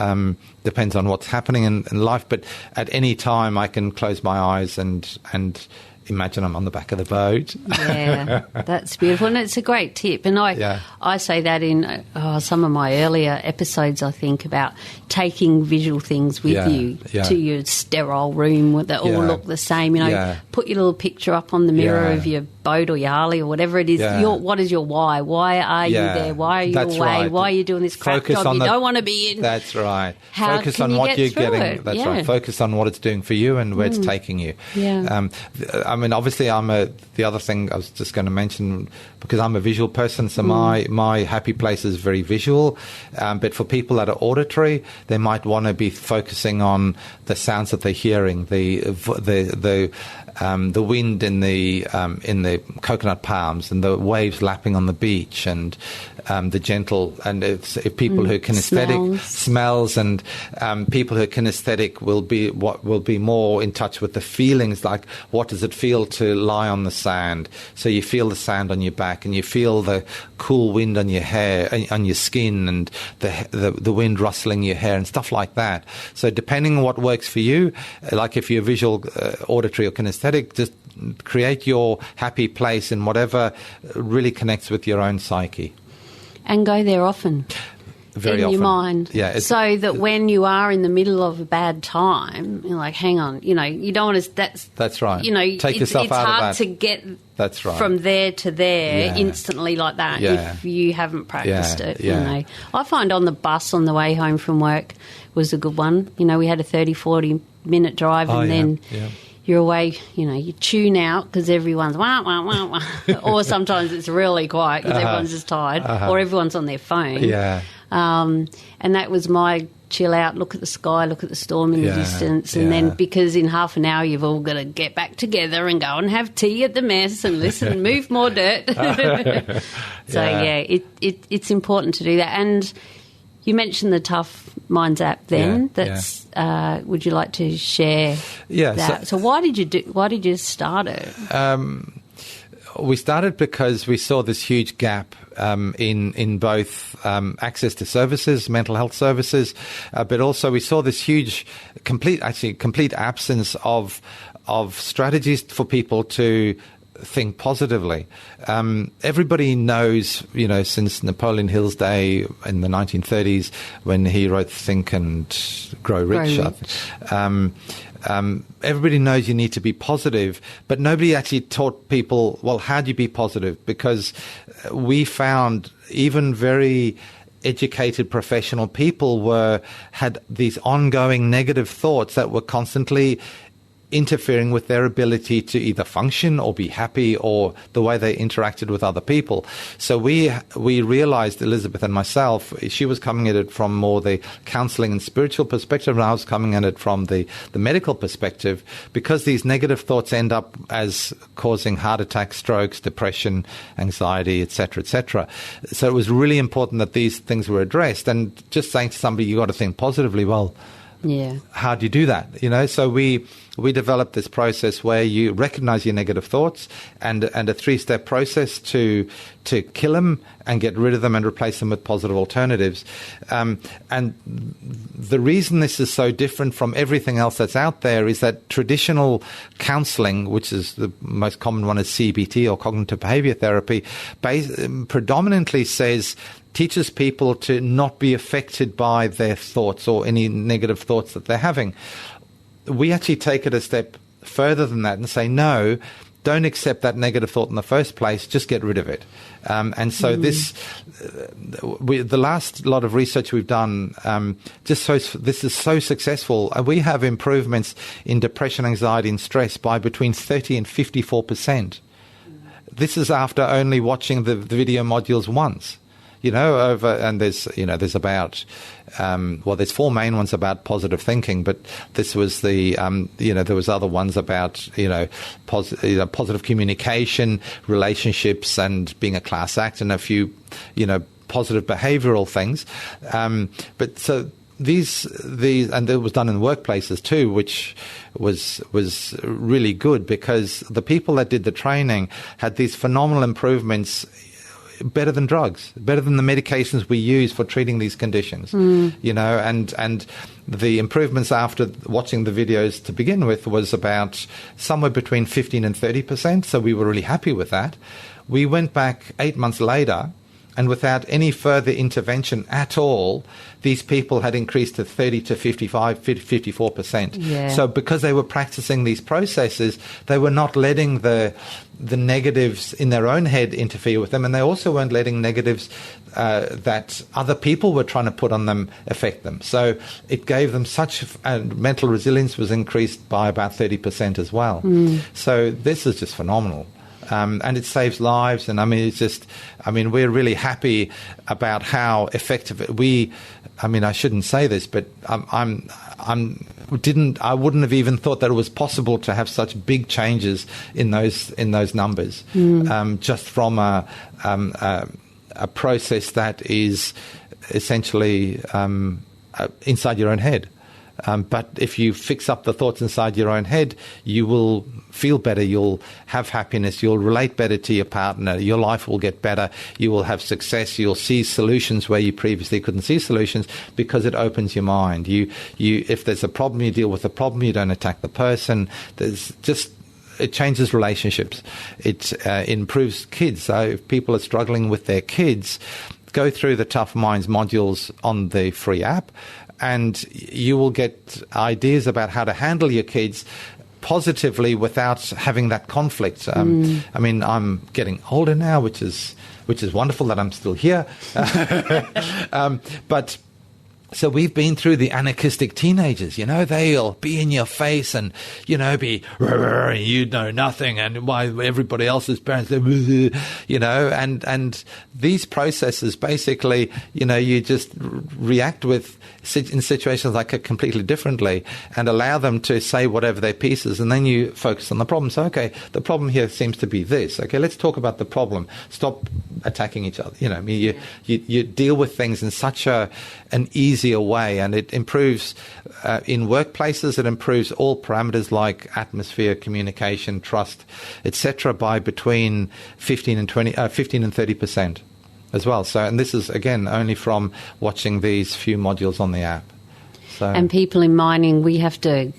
depends on what's happening in life. But at any time, I can close my eyes and imagine I'm on the back of the boat. Yeah, that's beautiful. And it's a great tip. And I say that in some of my earlier episodes, I think, about taking visual things with you to your sterile room that all look the same. You know, put your little picture up on the mirror of your boat or your Harley or whatever it is. What is your why? Why are you there? Why are you away? Right. Why are you doing this crap job you don't want to be in? That's right. How Focus can on you what get you're through getting. it? That's right. Focus on what it's doing for you and where it's taking you. Yeah. I mean, obviously, the other thing I was just going to mention, because I'm a visual person, so my happy place is very visual. But for people that are auditory, they might want to be focusing on the sounds that they're hearing, the wind in the coconut palms, and the waves lapping on the beach, and the gentle, and if people who are kinesthetic smells, and people who are kinesthetic will be more in touch with the feelings, like what does it feel to lie on the sand? So you feel the sand on your back, and you feel the cool wind on your hair, on your skin, and the wind rustling your hair and stuff like that. So depending on what works for you, like if you're visual, auditory or kinesthetic, just create your happy place in whatever really connects with your own psyche. And go there often. Very in often. Your mind. Yeah, so that when you are in the middle of a bad time, you're like, hang on, you don't want to, that's right. Take yourself out of that. It's hard to get that's right. from there to there instantly like that if you haven't practiced it. I find on the bus on the way home from work was a good one. We had a 30-40 minute drive and then you're away, you tune out because everyone's wah, wah, wah, wah. Or sometimes it's really quiet because everyone's just tired or everyone's on their phone. Yeah. And that was my chill out, look at the sky, look at the storm in the distance. And then because in half an hour you've all got to get back together and go and have tea at the mess and listen, move more dirt. It's important to do that. And you mentioned the TUF Minds app then. Would you like to share that? So why did you start it? We started because we saw this huge gap in both access to services, mental health services, but also we saw this huge, complete absence of strategies for people to think positively. Everybody knows, since Napoleon Hill's day in the 1930s when he wrote Think and Grow Rich. Everybody knows you need to be positive, but nobody actually taught people, well, how do you be positive? Because we found even very educated professional people had these ongoing negative thoughts that were constantly interfering with their ability to either function or be happy or the way they interacted with other people. So we realized, Elizabeth and myself, she was coming at it from more the counseling and spiritual perspective, and I was coming at it from the medical perspective, because these negative thoughts end up as causing heart attacks, strokes, depression, anxiety, etc., etc. So it was really important that these things were addressed. And just saying to somebody, you got to think positively, well, how do you do that? So we developed this process where you recognize your negative thoughts and a 3-step process to kill them and get rid of them and replace them with positive alternatives. And the reason this is so different from everything else that's out there is that traditional counseling, which is the most common one, is CBT or cognitive behavior therapy, predominantly teaches people to not be affected by their thoughts or any negative thoughts that they're having. We actually take it a step further than that and say, no, don't accept that negative thought in the first place, just get rid of it. And so the last lot of research we've done just shows this is so successful. We have improvements in depression, anxiety and stress by between 30 and 54%. This is after only watching the video modules once. And there's about, there's 4 main ones about positive thinking, but this was there was other ones about, positive communication, relationships and being a class act and a few, positive behavioral things. But so these, and it was done in workplaces too, which was really good because the people that did the training had these phenomenal improvements, better than drugs, better than the medications we use for treating these conditions, and the improvements after watching the videos to begin with was about somewhere between 15 and 30%. So we were really happy with that. We went back 8 months later, and without any further intervention at all, these people had increased to 30 to 54%. Yeah. So because they were practicing these processes, they were not letting the negatives in their own head interfere with them, and they also weren't letting negatives that other people were trying to put on them affect them. So it gave them such mental resilience was increased by about 30% as well. So this is just phenomenal. And it saves lives, and we're really happy about how effective I shouldn't say this, but I wouldn't have even thought that it was possible to have such big changes in those numbers, just from a process that is essentially inside your own head. But if you fix up the thoughts inside your own head, you will feel better, you'll have happiness, you'll relate better to your partner, your life will get better, you will have success, you'll see solutions where you previously couldn't see solutions because it opens your mind. If there's a problem, you deal with the problem, you don't attack the person. It changes relationships. It improves kids. So if people are struggling with their kids, go through the TUF Minds modules on the free app, and you will get ideas about how to handle your kids positively without having that conflict. I'm getting older now, which is wonderful that I'm still here. But so we've been through the anarchistic teenagers, they'll be in your face and, be, you know nothing, and why everybody else's parents, and these processes basically, you just react with in situations like it completely differently and allow them to say whatever their piece is, and then you focus on the problem. So, okay, the problem here seems to be this. Okay, let's talk about the problem. Stop attacking each other. You deal with things in such an easier way, and it improves in workplaces. It improves all parameters like atmosphere, communication, trust, etc. by between 15 and 30%. As well. So, and this is again only from watching these few modules on the app. So, and people in mining, we have to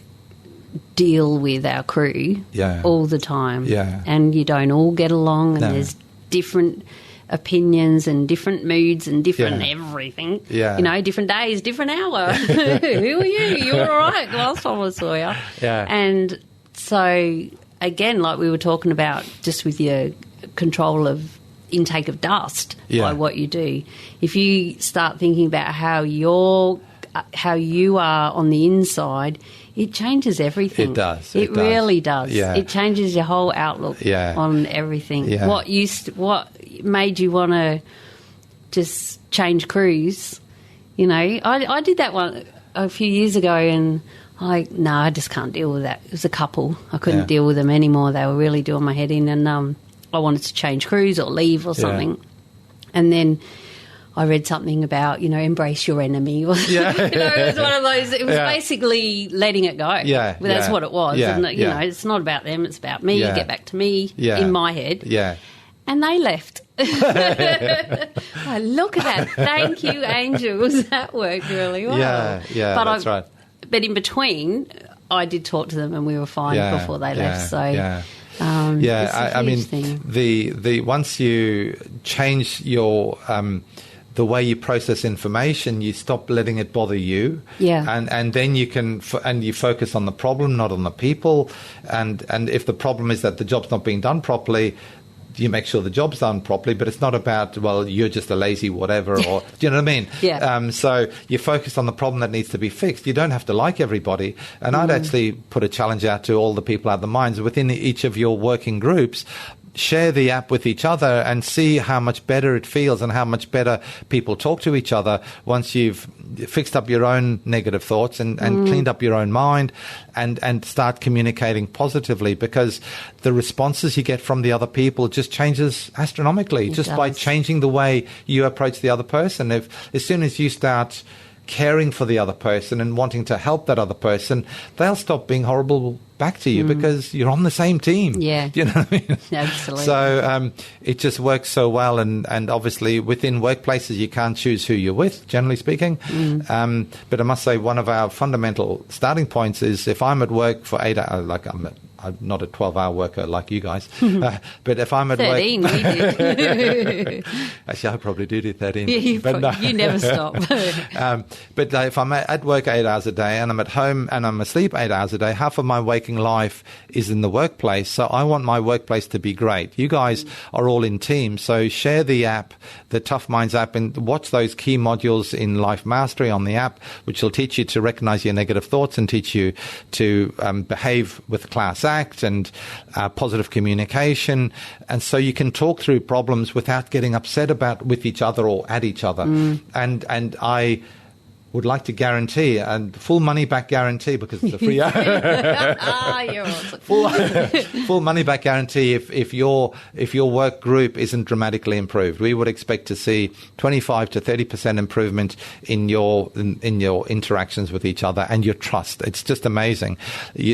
deal with our crew all the time. Yeah. And you don't all get along, and there's different opinions and different moods and different everything. Yeah. Different days, different hour. Who are you? You were all right last time I saw you. Yeah. And so, again, like we were talking about, just with your control of intake of dust by what you do. If you start thinking about how you are on the inside, it changes everything. It does. It really does. Yeah. It changes your whole outlook on everything. Yeah. What made you want to just change crews? I did that one a few years ago, and I just can't deal with that. It was a couple. I couldn't deal with them anymore. They were really doing my head in, and I wanted to change crews or leave or something. And then I read something about, embrace your enemy. It was one of those, it was basically letting it go. Yeah. Well, that's what it was. Yeah. And, it's not about them, it's about me. Get back to me in my head. Yeah. And they left. Oh, look at that. Thank you, angels. That worked really well. Yeah, but that's right. But in between, I did talk to them and we were fine before they left. So... I mean, the once you change your the way you process information, you stop letting it bother you. Yeah. And then you can, and you focus on the problem, not on the people. And if the problem is that the job's not being done properly, you make sure the job's done properly, but it's not about, well, you're just a lazy whatever, or, do you know what I mean? Yeah. So you focus on the problem that needs to be fixed. You don't have to like everybody. And I'd actually put a challenge out to all the people at the mines within each of your working groups. Share the app with each other and see how much better it feels and how much better people talk to each other once you've fixed up your own negative thoughts and cleaned up your own mind and start communicating positively, because the responses you get from the other people just changes astronomically by changing the way you approach the other person. As soon as you start caring for the other person and wanting to help that other person, they'll stop being horrible back to you because you're on the same team. Yeah. Do you know what I mean? Absolutely. So it just works so well. And obviously within workplaces, you can't choose who you're with, generally speaking. But I must say one of our fundamental starting points is if I'm at work for 8 hours, like I'm not a 12-hour worker like you guys, but if I'm at 13, work... we did. Actually, I probably do 13. Yeah, you never stop. But if I'm at work 8 hours a day and I'm at home and I'm asleep 8 hours a day, half of my waking life is in the workplace. So I want my workplace to be great. You guys are all in teams, so share the app, the TUF Minds app, and watch those key modules in Life Mastery on the app, which will teach you to recognize your negative thoughts and teach you to behave with class act and positive communication. And so you can talk through problems without getting upset with each other or at each other. And I would like to guarantee, and full money back guarantee, because it's a free You're awesome. full money back guarantee if your work group isn't dramatically improved. We would expect to see 25 to 30% improvement in your interactions with each other and your trust. It's just amazing.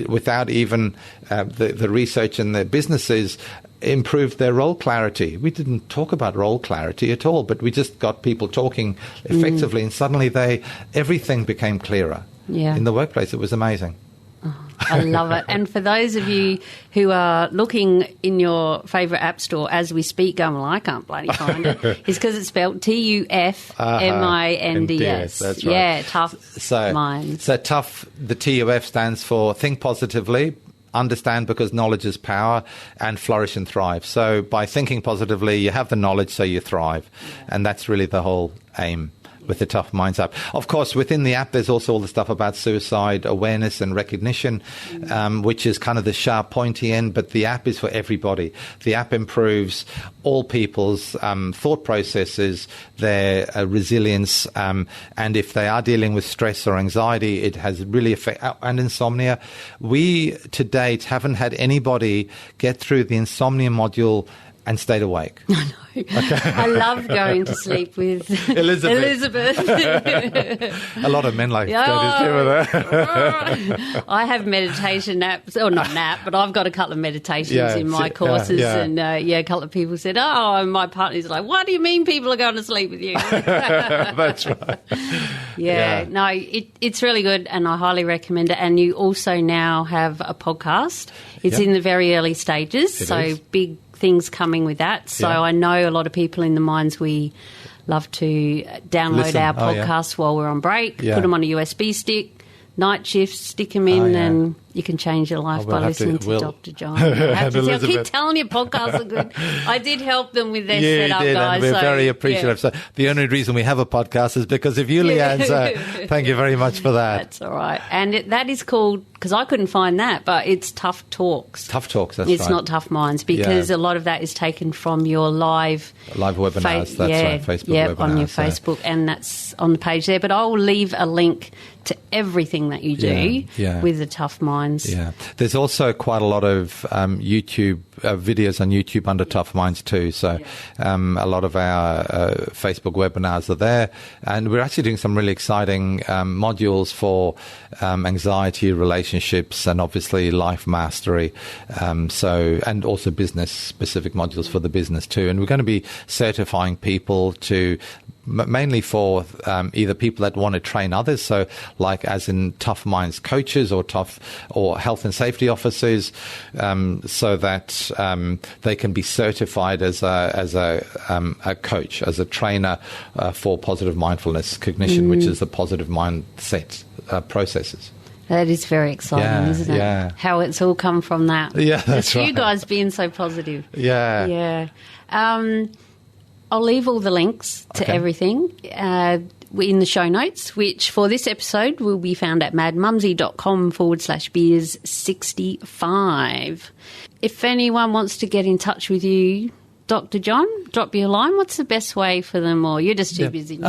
Without even the research and the businesses improved their role clarity. We didn't talk about role clarity at all, but we just got people talking effectively, and suddenly everything became clearer in the workplace. It was amazing. I love it. And for those of you who are looking in your favourite app store as we speak, going, well, I can't bloody find it, it's because it's spelled TUF Minds. That's right. Yeah, TUF Minds. So TUF, the TUF stands for Think Positively, Understand Because Knowledge is Power, and Flourish and Thrive. So by thinking positively, you have the knowledge, so you thrive. And that's really the whole aim with the TUF Minds app. Of course, within the app, there's also all the stuff about suicide awareness and recognition, which is kind of the sharp, pointy end, but the app is for everybody. The app improves all people's thought processes, their resilience, and if they are dealing with stress or anxiety, it has really and insomnia. We, to date, haven't had anybody get through the insomnia module and stayed awake. I know. Okay. I love going to sleep with Elizabeth. A lot of men like that. I have meditation naps, or not nap, but I've got a couple of meditations in my courses, and a couple of people said, and my partner's like, what do you mean people are going to sleep with you? That's right. No, it's really good, and I highly recommend it. And you also now have a podcast. It's in the very early stages, big things coming with that. So I know a lot of people in the mines, we love to download our podcasts while we're on break, put them on a USB stick, night shifts, stick them in, and you can change your life by listening to Dr. John. I keep telling you, podcasts are good. I did help them with their setup, guys. And we're very appreciative. So the only reason we have a podcast is because of you, Leanne. So thank you very much for that. That's all right. And that is called, because I couldn't find that, but it's TUF Talks. TUF Talks, that's right. It's not TUF Minds, because a lot of that is taken from your live webinars. That's right, Facebook webinars. On your Facebook, and that's on the page there. But I will leave a link to everything that you do with the TUF Minds. Yeah, there's also quite a lot of YouTube videos on YouTube under TUF Minds too. So a lot of our Facebook webinars are there, and we're actually doing some really exciting modules for anxiety, relationships, and obviously life mastery. And also business specific modules for the business too. And we're going to be certifying people to mainly for either people that want to train others, so like as in TUF Minds coaches or health and safety officers, so that they can be certified as a coach, as a trainer for positive mindfulness cognition, which is the positive mindset processes. That is very exciting, isn't it? Yeah. How it's all come from that. Yeah, that's Just right. you guys being so positive. Yeah. Yeah. I'll leave all the links to everything in the show notes, which for this episode will be found at madmumsy.com/beers65. If anyone wants to get in touch with you, Dr. John, drop you a line. What's the best way for them? Or you're just too busy. No,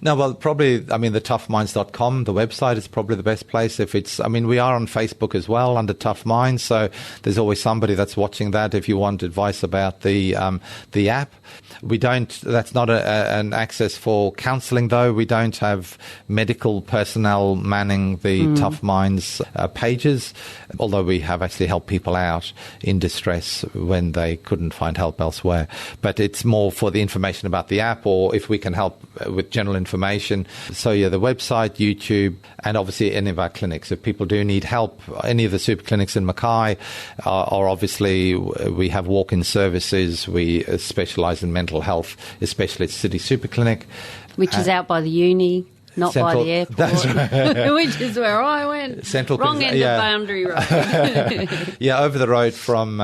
well, probably, the toughminds.com, the website is probably the best place. We are on Facebook as well under TUF Minds, so there's always somebody that's watching that if you want advice about the app. That's not an access for counselling though. We don't have medical personnel manning the TUF Minds pages, although we have actually helped people out in distress when they couldn't find help elsewhere. But it's more for the information about the app, or if we can help with general information. So yeah, the website, YouTube, and obviously any of our clinics. If people do need help, any of the super clinics in Mackay, or obviously we have walk-in services. We specialise in mental health, especially at City Super Clinic. Which is out by the uni. Not by the airport, that's right. which is where I went. Wrong end of Boundary Road. Yeah, over the road from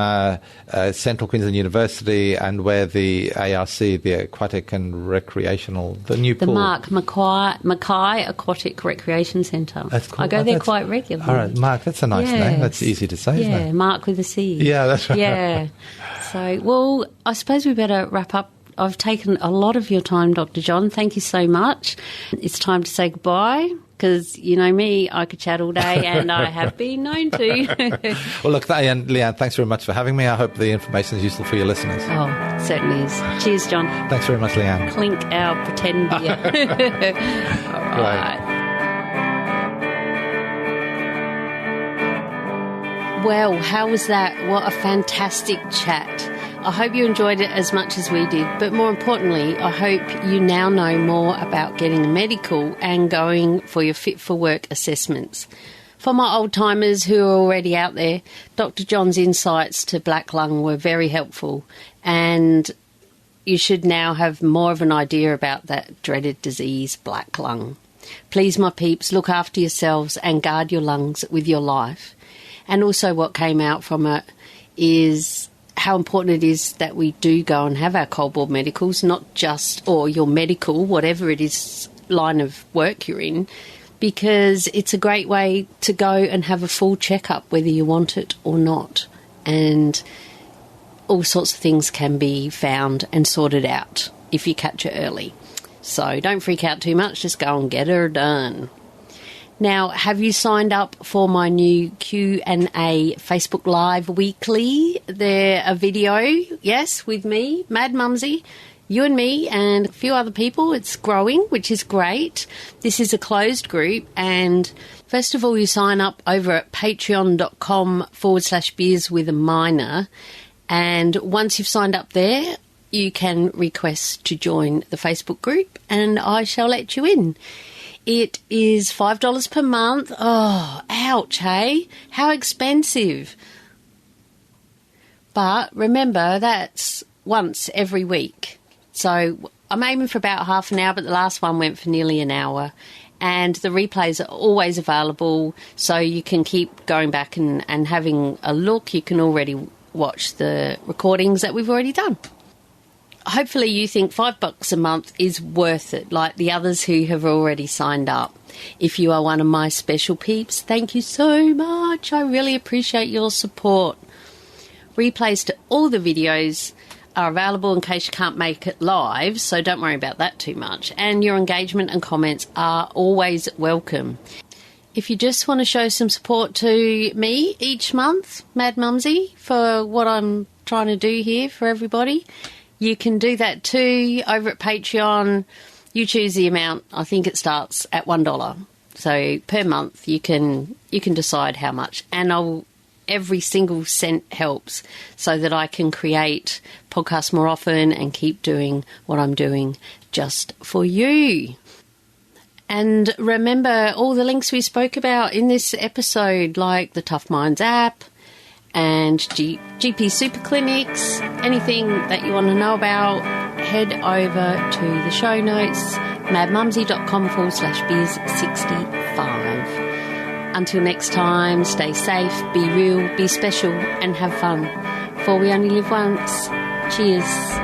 Central Queensland University, and where the ARC, the Aquatic and Recreational, the new pool. Mackay Aquatic Recreation Centre. That's cool. I go there quite regularly. All right, Mark, that's a nice name. That's easy to say, isn't it? Mark with a C. Yeah, that's right. Yeah. So, well, I suppose we better wrap up. I've taken a lot of your time, Dr. John. Thank you so much. It's time to say goodbye, because you know me, I could chat all day, and I have been known to. Well, look, Leanne, thanks very much for having me. I hope the information is useful for your listeners. Oh, it certainly is. Cheers, John. Thanks very much, Leanne. Clink our pretend beer. All right. Well, how was that? What a fantastic chat. I hope you enjoyed it as much as we did, but more importantly, I hope you now know more about getting medical and going for your fit for work assessments. For my old-timers who are already out there, Dr. John's insights to black lung were very helpful, and you should now have more of an idea about that dreaded disease, black lung. Please, my peeps, look after yourselves and guard your lungs with your life. And also what came out from it is how important it is that we do go and have our cold board medicals, not just, or your medical, whatever it is, line of work you're in, because it's a great way to go and have a full checkup, whether you want it or not. And all sorts of things can be found and sorted out if you catch it early. So don't freak out too much, just go and get her done. Now, have you signed up for my new Q&A Facebook Live weekly? They're a video, yes, with me, Mad Mumsy, you and me and a few other people. It's growing, which is great. This is a closed group, and first of all, you sign up over at patreon.com/beers with a minor, and once you've signed up there, you can request to join the Facebook group, and I shall let you in. It is $5 per month. Oh, ouch, hey? How expensive. But remember, that's once every week. So I'm aiming for about half an hour, but the last one went for nearly an hour. And the replays are always available, so you can keep going back and having a look. You can already watch the recordings that we've already done. Hopefully you think $5 a month is worth it, like the others who have already signed up. If you are one of my special peeps, thank you so much. I really appreciate your support. Replays to all the videos are available in case you can't make it live, so don't worry about that too much. And your engagement and comments are always welcome. If you just want to show some support to me each month, Mad Mumsy, for what I'm trying to do here for everybody, you can do that too over at Patreon. You choose the amount. I think it starts at $1. So per month you can decide how much. And I'll every single cent helps so that I can create podcasts more often and keep doing what I'm doing just for you. And remember all the links we spoke about in this episode, like the TUF Minds app and GP super clinics, anything that you want to know about, head over to the show notes, madmumsy.com/beers65. Until next time, stay safe, be real, be special, and have fun. For we only live once. Cheers.